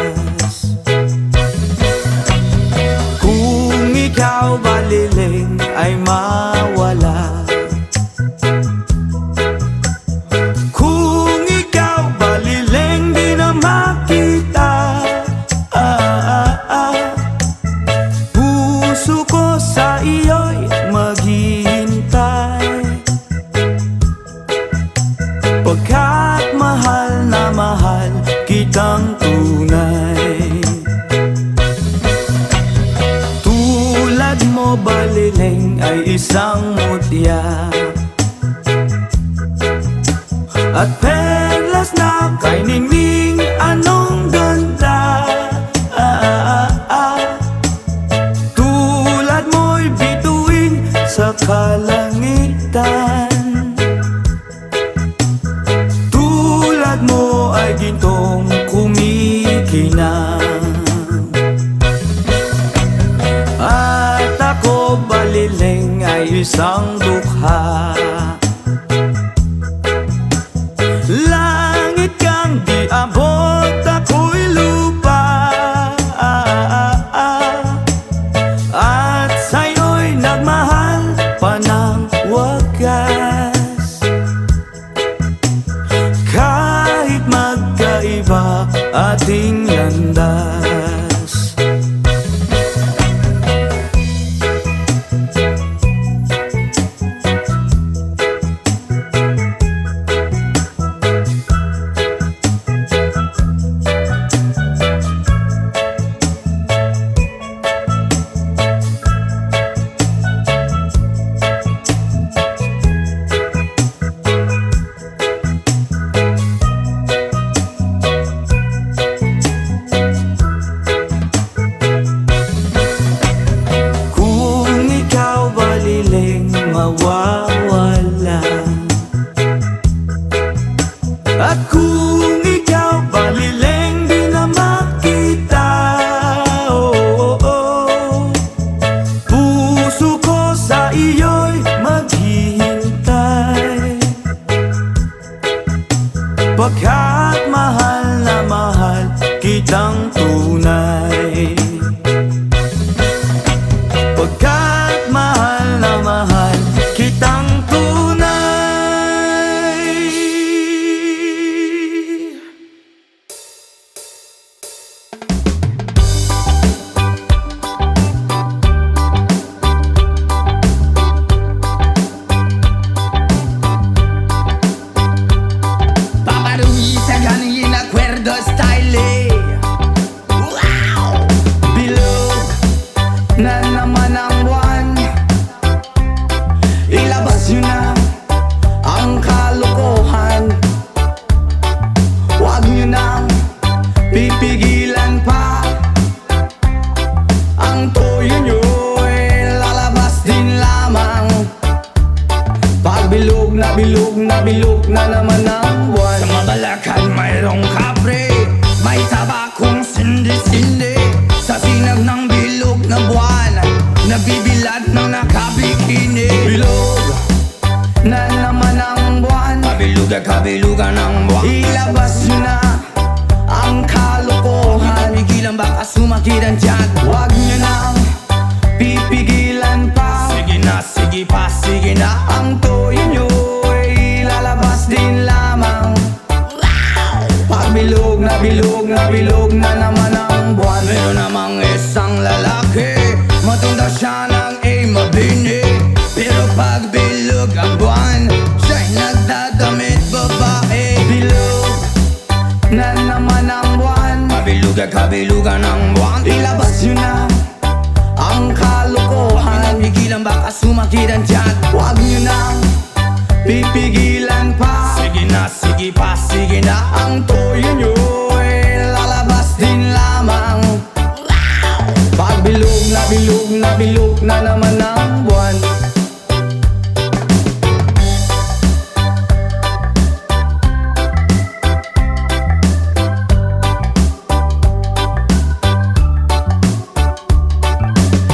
ikaw baliling ay mawala. Kung ikaw baliling di na makita, puso ko sa iyo'y maghihintay. Pagkat mahal na mahal kitang tunay. Mo baliling ay isang mutya, at perlas na kay ningning, anong ganda. Tulad mo'y bituin sa kalangitan. Tulad mo ay gintong kumikinang. Baliling ay isang dukha, langit kang pa ating landas. Mawawala. At kung ikaw baliling di na makita, oh, oh, oh, puso ko sa iyo'y maghihintay, pagkat mahal na mahal kitang tunay. Pagkat mahal na mahal kitang tunay. Paparuisa ganin acuerdo style. Wow! Bilog na naman ang buwan, ilabas yun na ang kalokohan. Huwag nyo nang pipigilan pa, ang toyo nyo ay lalabas din lamang. Pag bilog na bilog na bilog na naman ang buwan, Sa Mabalacan mayroong kapre, may tabakong sindi-sindi. Sa sinag ng bilog na buwan, nabibilad ng nakabikini. bilog na naman ang buwan, Kabilugan ng buwan. ilabas nyo na ang kalokohan. Pigilan baka sumakiran dyan. Huwag nyo nang pipigilan pa, Sige na, sige pa, sige na. ang toyo nyo ay lalabas din lamang. Pag bilog na bilog na bilog na naman ang buwan, Meron namang isang lalaki, matunda siya ng mabini. Pero pag bilog ang buwan, siya'y nagdadamit babae. bilog na naman ang buwan, Kabilugan ng buwan. ilabas nyo na ang kalokohan. Pigilan baka sumakiran dyan. Huwag nyo nang pipigilan pa, Sige na, sige pa, sige na. ang toyo nyo ay lalabas din lamang. Pag bilog na bilog na bilog na naman ang buwan,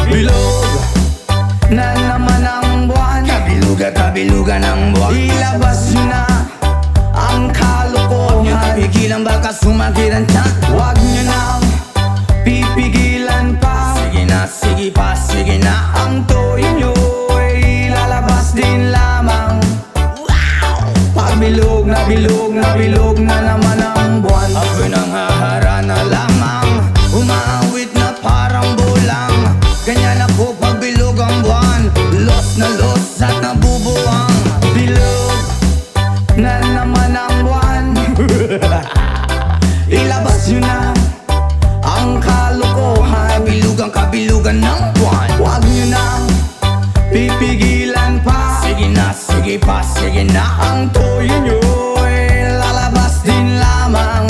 bilog na naman ang buwan, Kabilugan ng buwan. ilabas nyo na ang kalokohan. Pigilan baka sumakiran dyan. Huwag nyo nang pipigilan pa, Sige na, sige pa, sige na. ang toyo nyo ay lalabas din lamang. Pag bilog na bilog na bilog na naman ang buwan, Ako'y nang haharana lamang, umaawit na parang bulang. Ganyan ako pag bilog ang buwan, los na los at nabubuwang. bilog na naman ang buwan, ilabas nyo na ang kalokohan. Kabilugan ng buwan. Huwag nyo nang pipigilan pa, Sige na, sige pa, sige na. ang toyo nyo ay lalabas din lamang.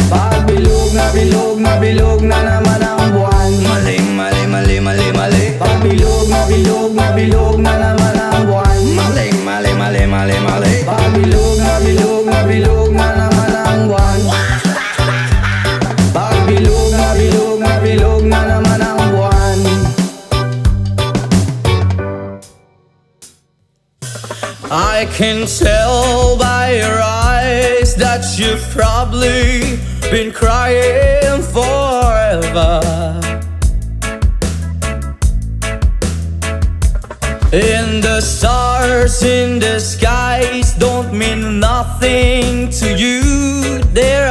Pag bilog na bilog na bilog na naman ang buwan, Mali, mali, mali, mali, mali. pag bilog na bilog na bilog na naman ang buwan, Mali, mali, mali, mali, mali. pag bilog na bilog na bilog na naman ang buwan, pag bilog na bilog na bilog na naman ang buwan. I can tell by your eyes that you've probably been crying forever. And the stars in the skies don't mean nothing to you. They're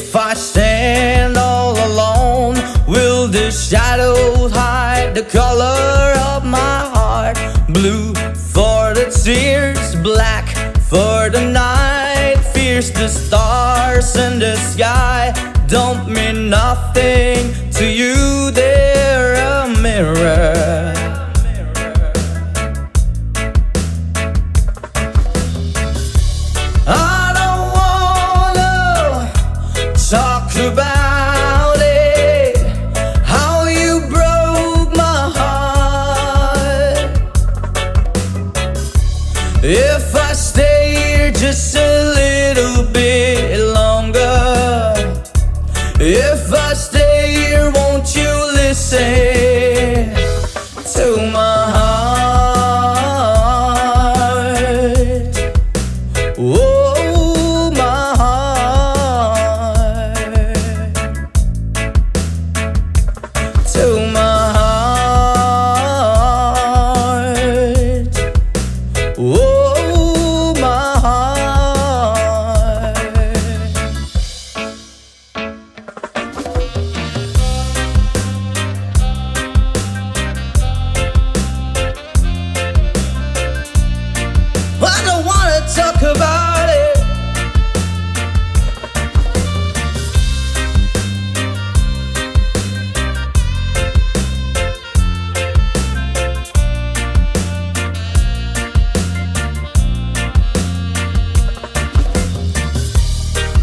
If I stand all alone, will the shadows hide the color of my heart? Blue for the tears, black for the night. Fears the stars in the sky don't mean nothing to you. They're a mirror. I don't wanna talk about it, how you broke my heart. If I stay here just a little bit longer, if I stay here, won't you listen to my heart? Oh, my heart. To my heart. Oh, my heart. I don't wanna talk about it.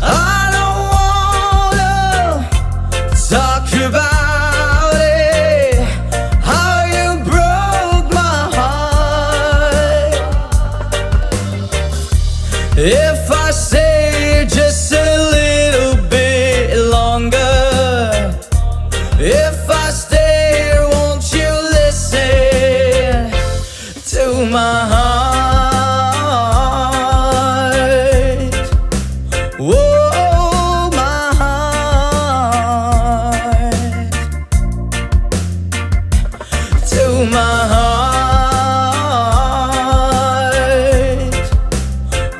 I don't wanna talk about it, how you broke my heart. If I stay just a little bit longer, if I stay here, won't you listen to my heart? Oh, my heart. To my heart.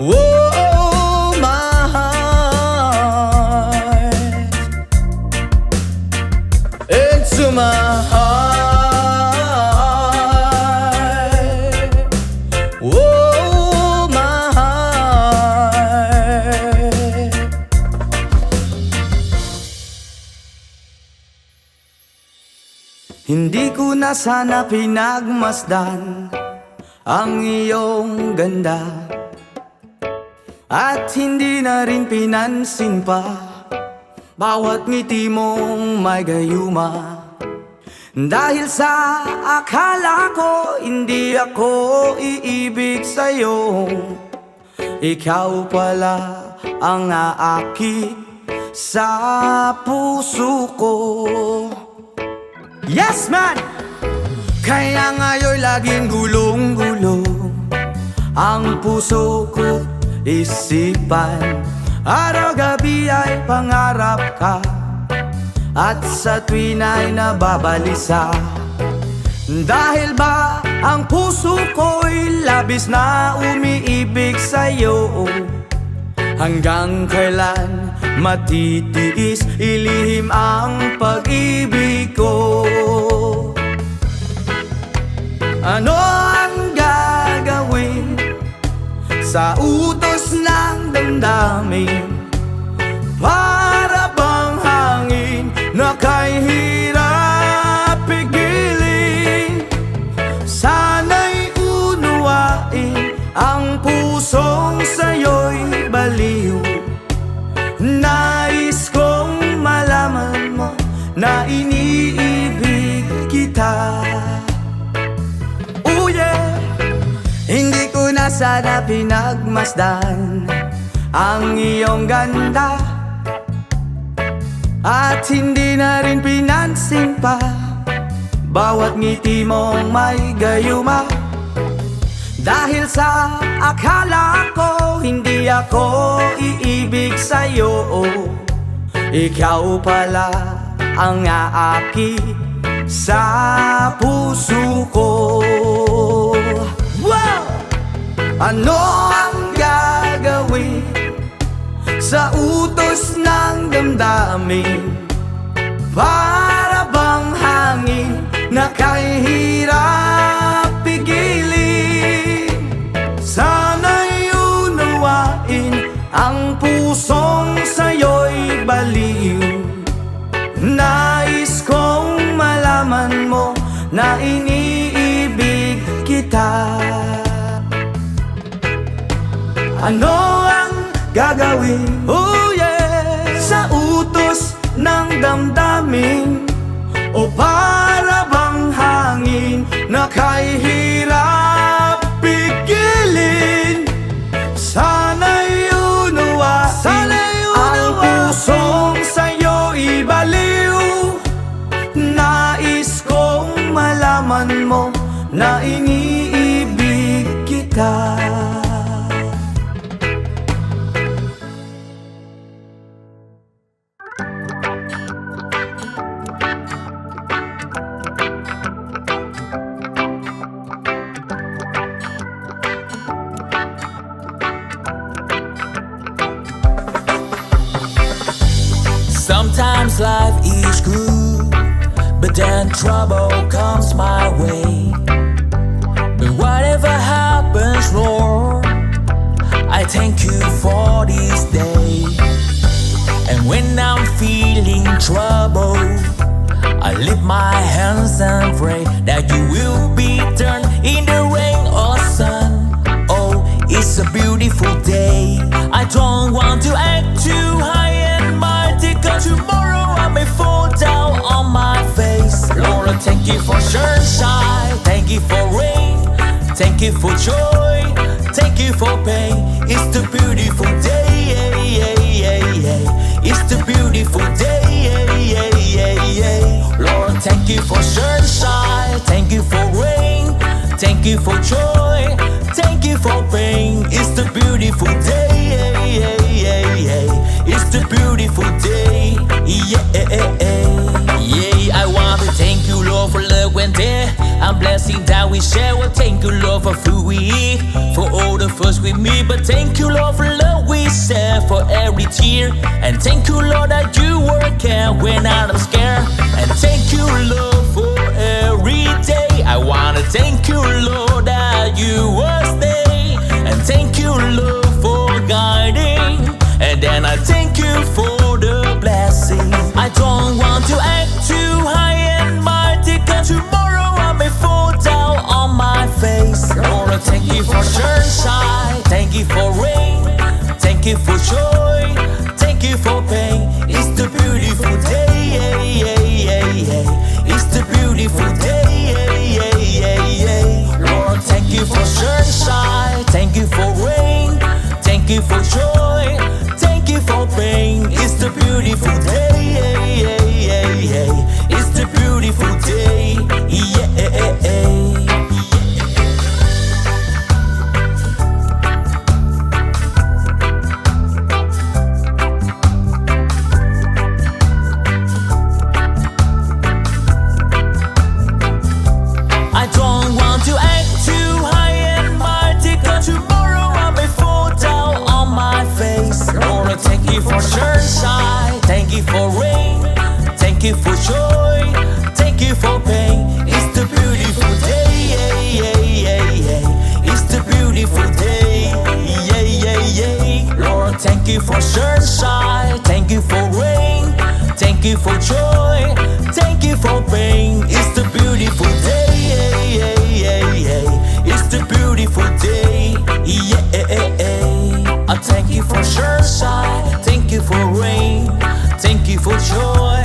Oh, my heart. Into my heart. Oh, my heart. Hindi ko na sana pinagmasdan ang iyong ganda, at hindi na rin pinansin pa bawat ngiti mong may gayuma. Dahil sa akala ko hindi ako iibig sa'yo, ikaw pala ang aakit sa puso ko. Yes man! Kaya ngayon laging gulong-gulo ang puso ko, isipan. Araw-gabi ay pangarap ka, at sa tuwin ay nababalisa. Dahil ba ang puso ko'y labis na umiibig sa'yo? Hanggang kailan matitiis ilihim ang pag-ibig ko? Ano ang gagawin sa utos ng damdamin? Para bang hangin na kay hirap pigilin? Sana'y unuwain ang pusong sa'yo'y baliw. Nais kong malaman mo na iniibig kita. Oh yeah! Hindi ko na sana pinagmasdan ang iyong ganda, at hindi na rin pinansin pa bawat ngiti mong may gayuma. Dahil sa akala ko hindi ako iibig sa'yo, ikaw pala ang aakit sa puso ko. Wow! Ano ang gagawin sa utos ng damdamin. Para bang hangin na kahihirap pigilin. Sana'y unawain ang pusong sa'yo'y baliw. Nais kong malaman mo na iniibig kita. Ano ang gagawin? Oh yeah, sa utos ng damdamin. O para bang hangin na kahihirap pigilin. Sana'y unawain ang pusong sa'yo'y baliw. Nais kong malaman mo na iniibig kita. Sometimes life is good, but then trouble comes my way. But whatever happens, Lord, I thank you for this day. And when I'm feeling trouble, I lift my hands and pray that you will be turned in the rain or sun. Oh, it's a beautiful day. I don't want to act too high and mighty, 'cause tomorrow I may fall down on my face. Lord, I thank you for sunshine, thank you for rain, thank you for joy, thank you for pain. It's the beautiful day, it's the beautiful day, Lord, thank you for sunshine, thank you for rain, thank you for joy, thank you for pain. It's the beautiful day, it's the beautiful day, I want to thank you, Lord, for love and death and blessing that we share. Well, thank you, Lord, for food we eat, for all the first we meet. But thank you, Lord, for love we share, for every tear. And thank you, Lord, that you work out when I'm scared. And thank you, Lord, for every day. I wanna thank you, Lord, that you was there. And thank you, Lord, for guiding. And then I thank you for the blessing. I don't want to act too high and mighty, 'cause tomorrow I may fall down on my face. Lord, I thank you for sunshine, thank you for rain, thank you for joy, thank you for pain. It's the beautiful day, it's the beautiful day, Lord, thank you for sunshine, thank you for rain, thank you for joy, thank you for pain. It's the beautiful day, it's the beautiful day, I don't want to act too high and mighty, 'cause tomorrow I may fall down on my face. Lord, I thank you for sunshine, thank you for rain, thank you for joy, thank you for pain. It's the beautiful day, it's the beautiful day, Lord, thank you for sunshine, thank you for rain, thank you for joy, thank you for pain. It's the beautiful day, it's the beautiful day, I thank you for sunshine, thank you for rain, thank you for joy,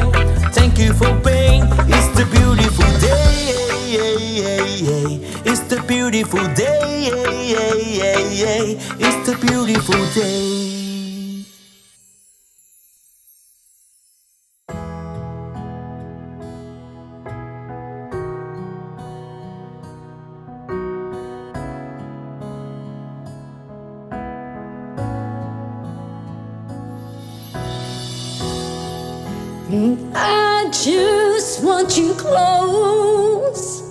thank you for pain. It's the beautiful day, it's the beautiful day, it's the beautiful day. I just want you close,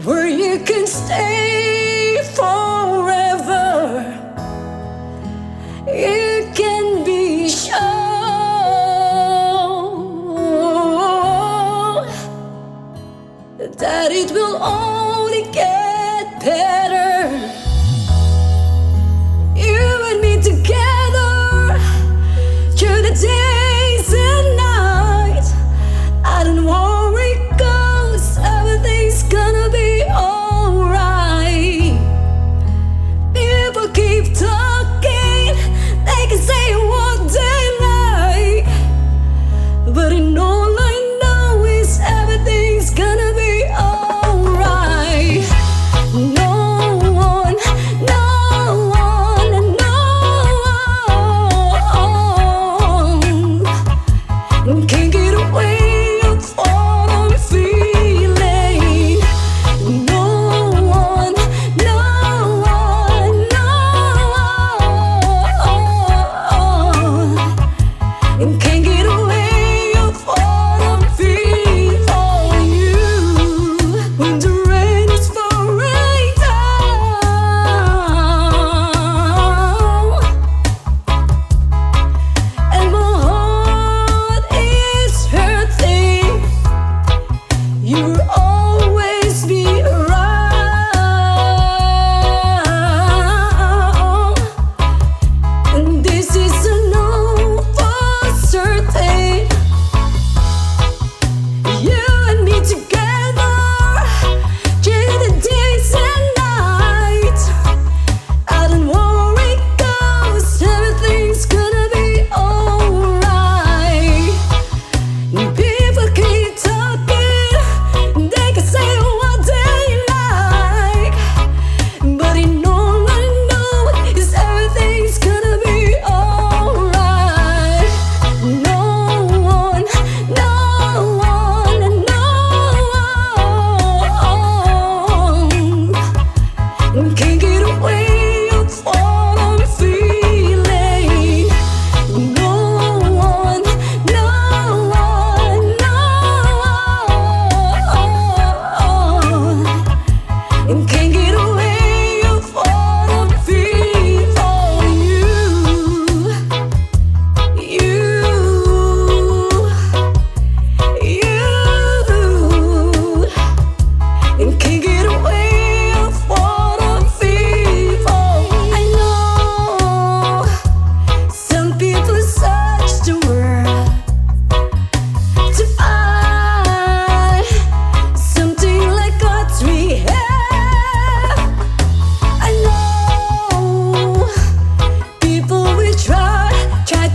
where you can stay forever.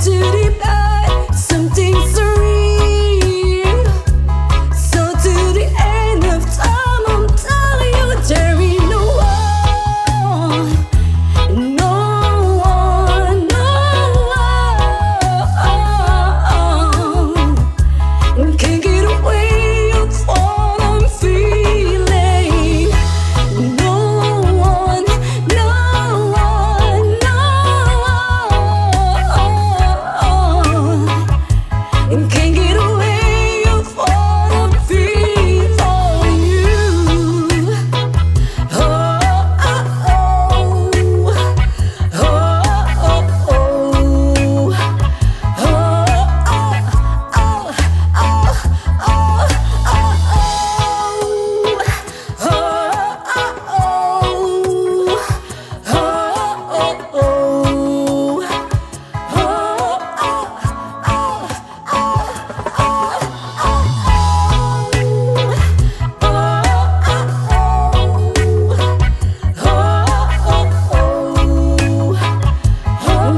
to the eye, something surreal. So to the end of time, I'm telling you, there ain't no one, no one, no one can get away with what I'm feeling. No one, no one, no one can get away with what I'm feeling for you. Oh, oh, oh, oh, oh,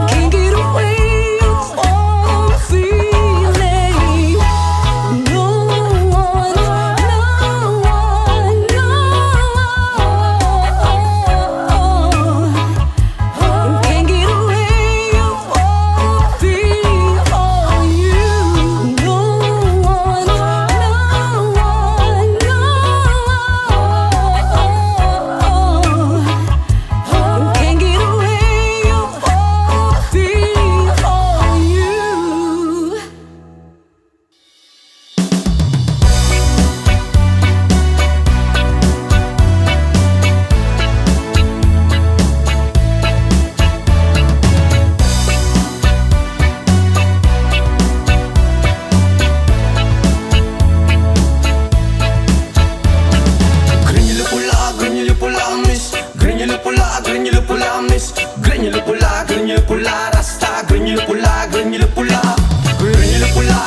can't get away with what I'm feeling. No one, no one, no one can get away with what I feel for you. No one, no one, no one can get away with what I feel for you. Granular pula, miss. Granular pula, miss. Granular pula, rasta. Granular pula, miss. Granular pula,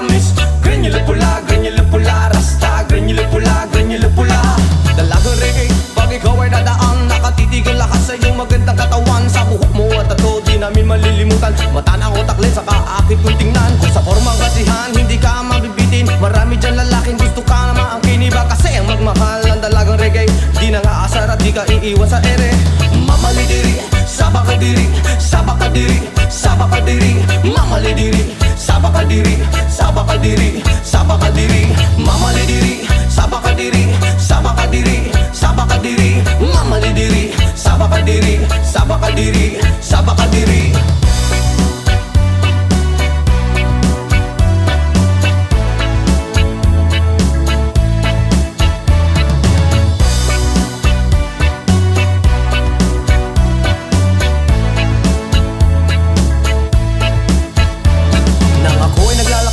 miss. Granular pula, rasta. Granular pula. Dalagang reggae, pag ikaw ay dadaan, nakatitigil lakas sa iyong magandang katawan. Sa buhok mo at tato, di namin malilimutan. Mata ng utak lens, saka akit kung tingnan. Kung sa formang kasihan, hindi ka mabibitin. Marami dyan lalaking gusto ka na maangkin. Iba kasi ang magmahal ang dalagang reggae, di na nga asar at di ka iiwan sa ere. Mamalidiri, sabakadiri, sabakadiri, sabakadiri. Mamalidiri, sabakadiri, sabakadiri, sabakadiri. Mamalidiri, sabakadiri, sabakadiri, sabakadiri. Mamalidiri, sabakadiri, sabakadiri, sabakadiri.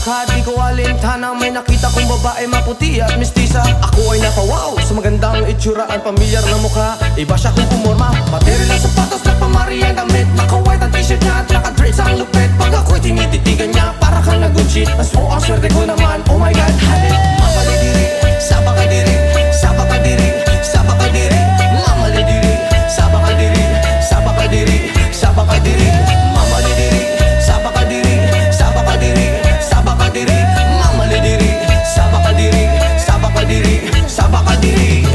Di ko alintana, may nakita kong babae maputi at mestiza. Ako ay napawaw sa magandang itsura at pamilyar na mukha. Iba siya kung pumorma, material ang sapatos na pamari ang damit. Naka-white ang t-shirt niya at naka-dress ang lupit. Pag ako'y tinititigan niya, para kang nag-good Mas mo ang swerte ko naman, oh my God, hey! Mamalidiri, sabakadiri, sabakadiri, sabakadiri. Mamalidiri, sabakadiri, sabakadiri, sabakadiri. Mamalidiri, sabakadiri, sabakadiri, sabakadiri. Mamalidiri, sabakadiri, sabakadiri, sabakadiri.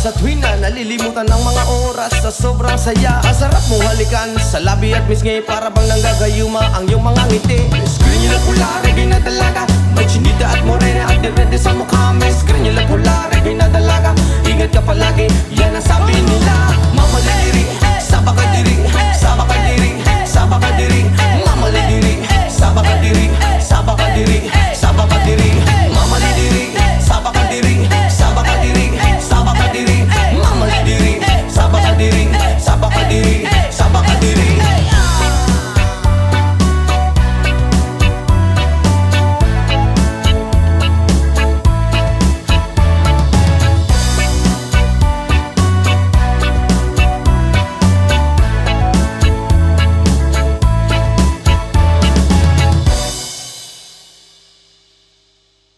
Sa tuwing na nalilimutan ng mga oras sa sobrang saya. Ang sarap mong halikan sa labi at misngay, para bang nanggagayuma ang iyong mga ngiti. Granular pula, reggae na dalaga, may chinita at morena at direde sa mukha. Granular pula, reggae na dalaga, ingat ka palagi, yan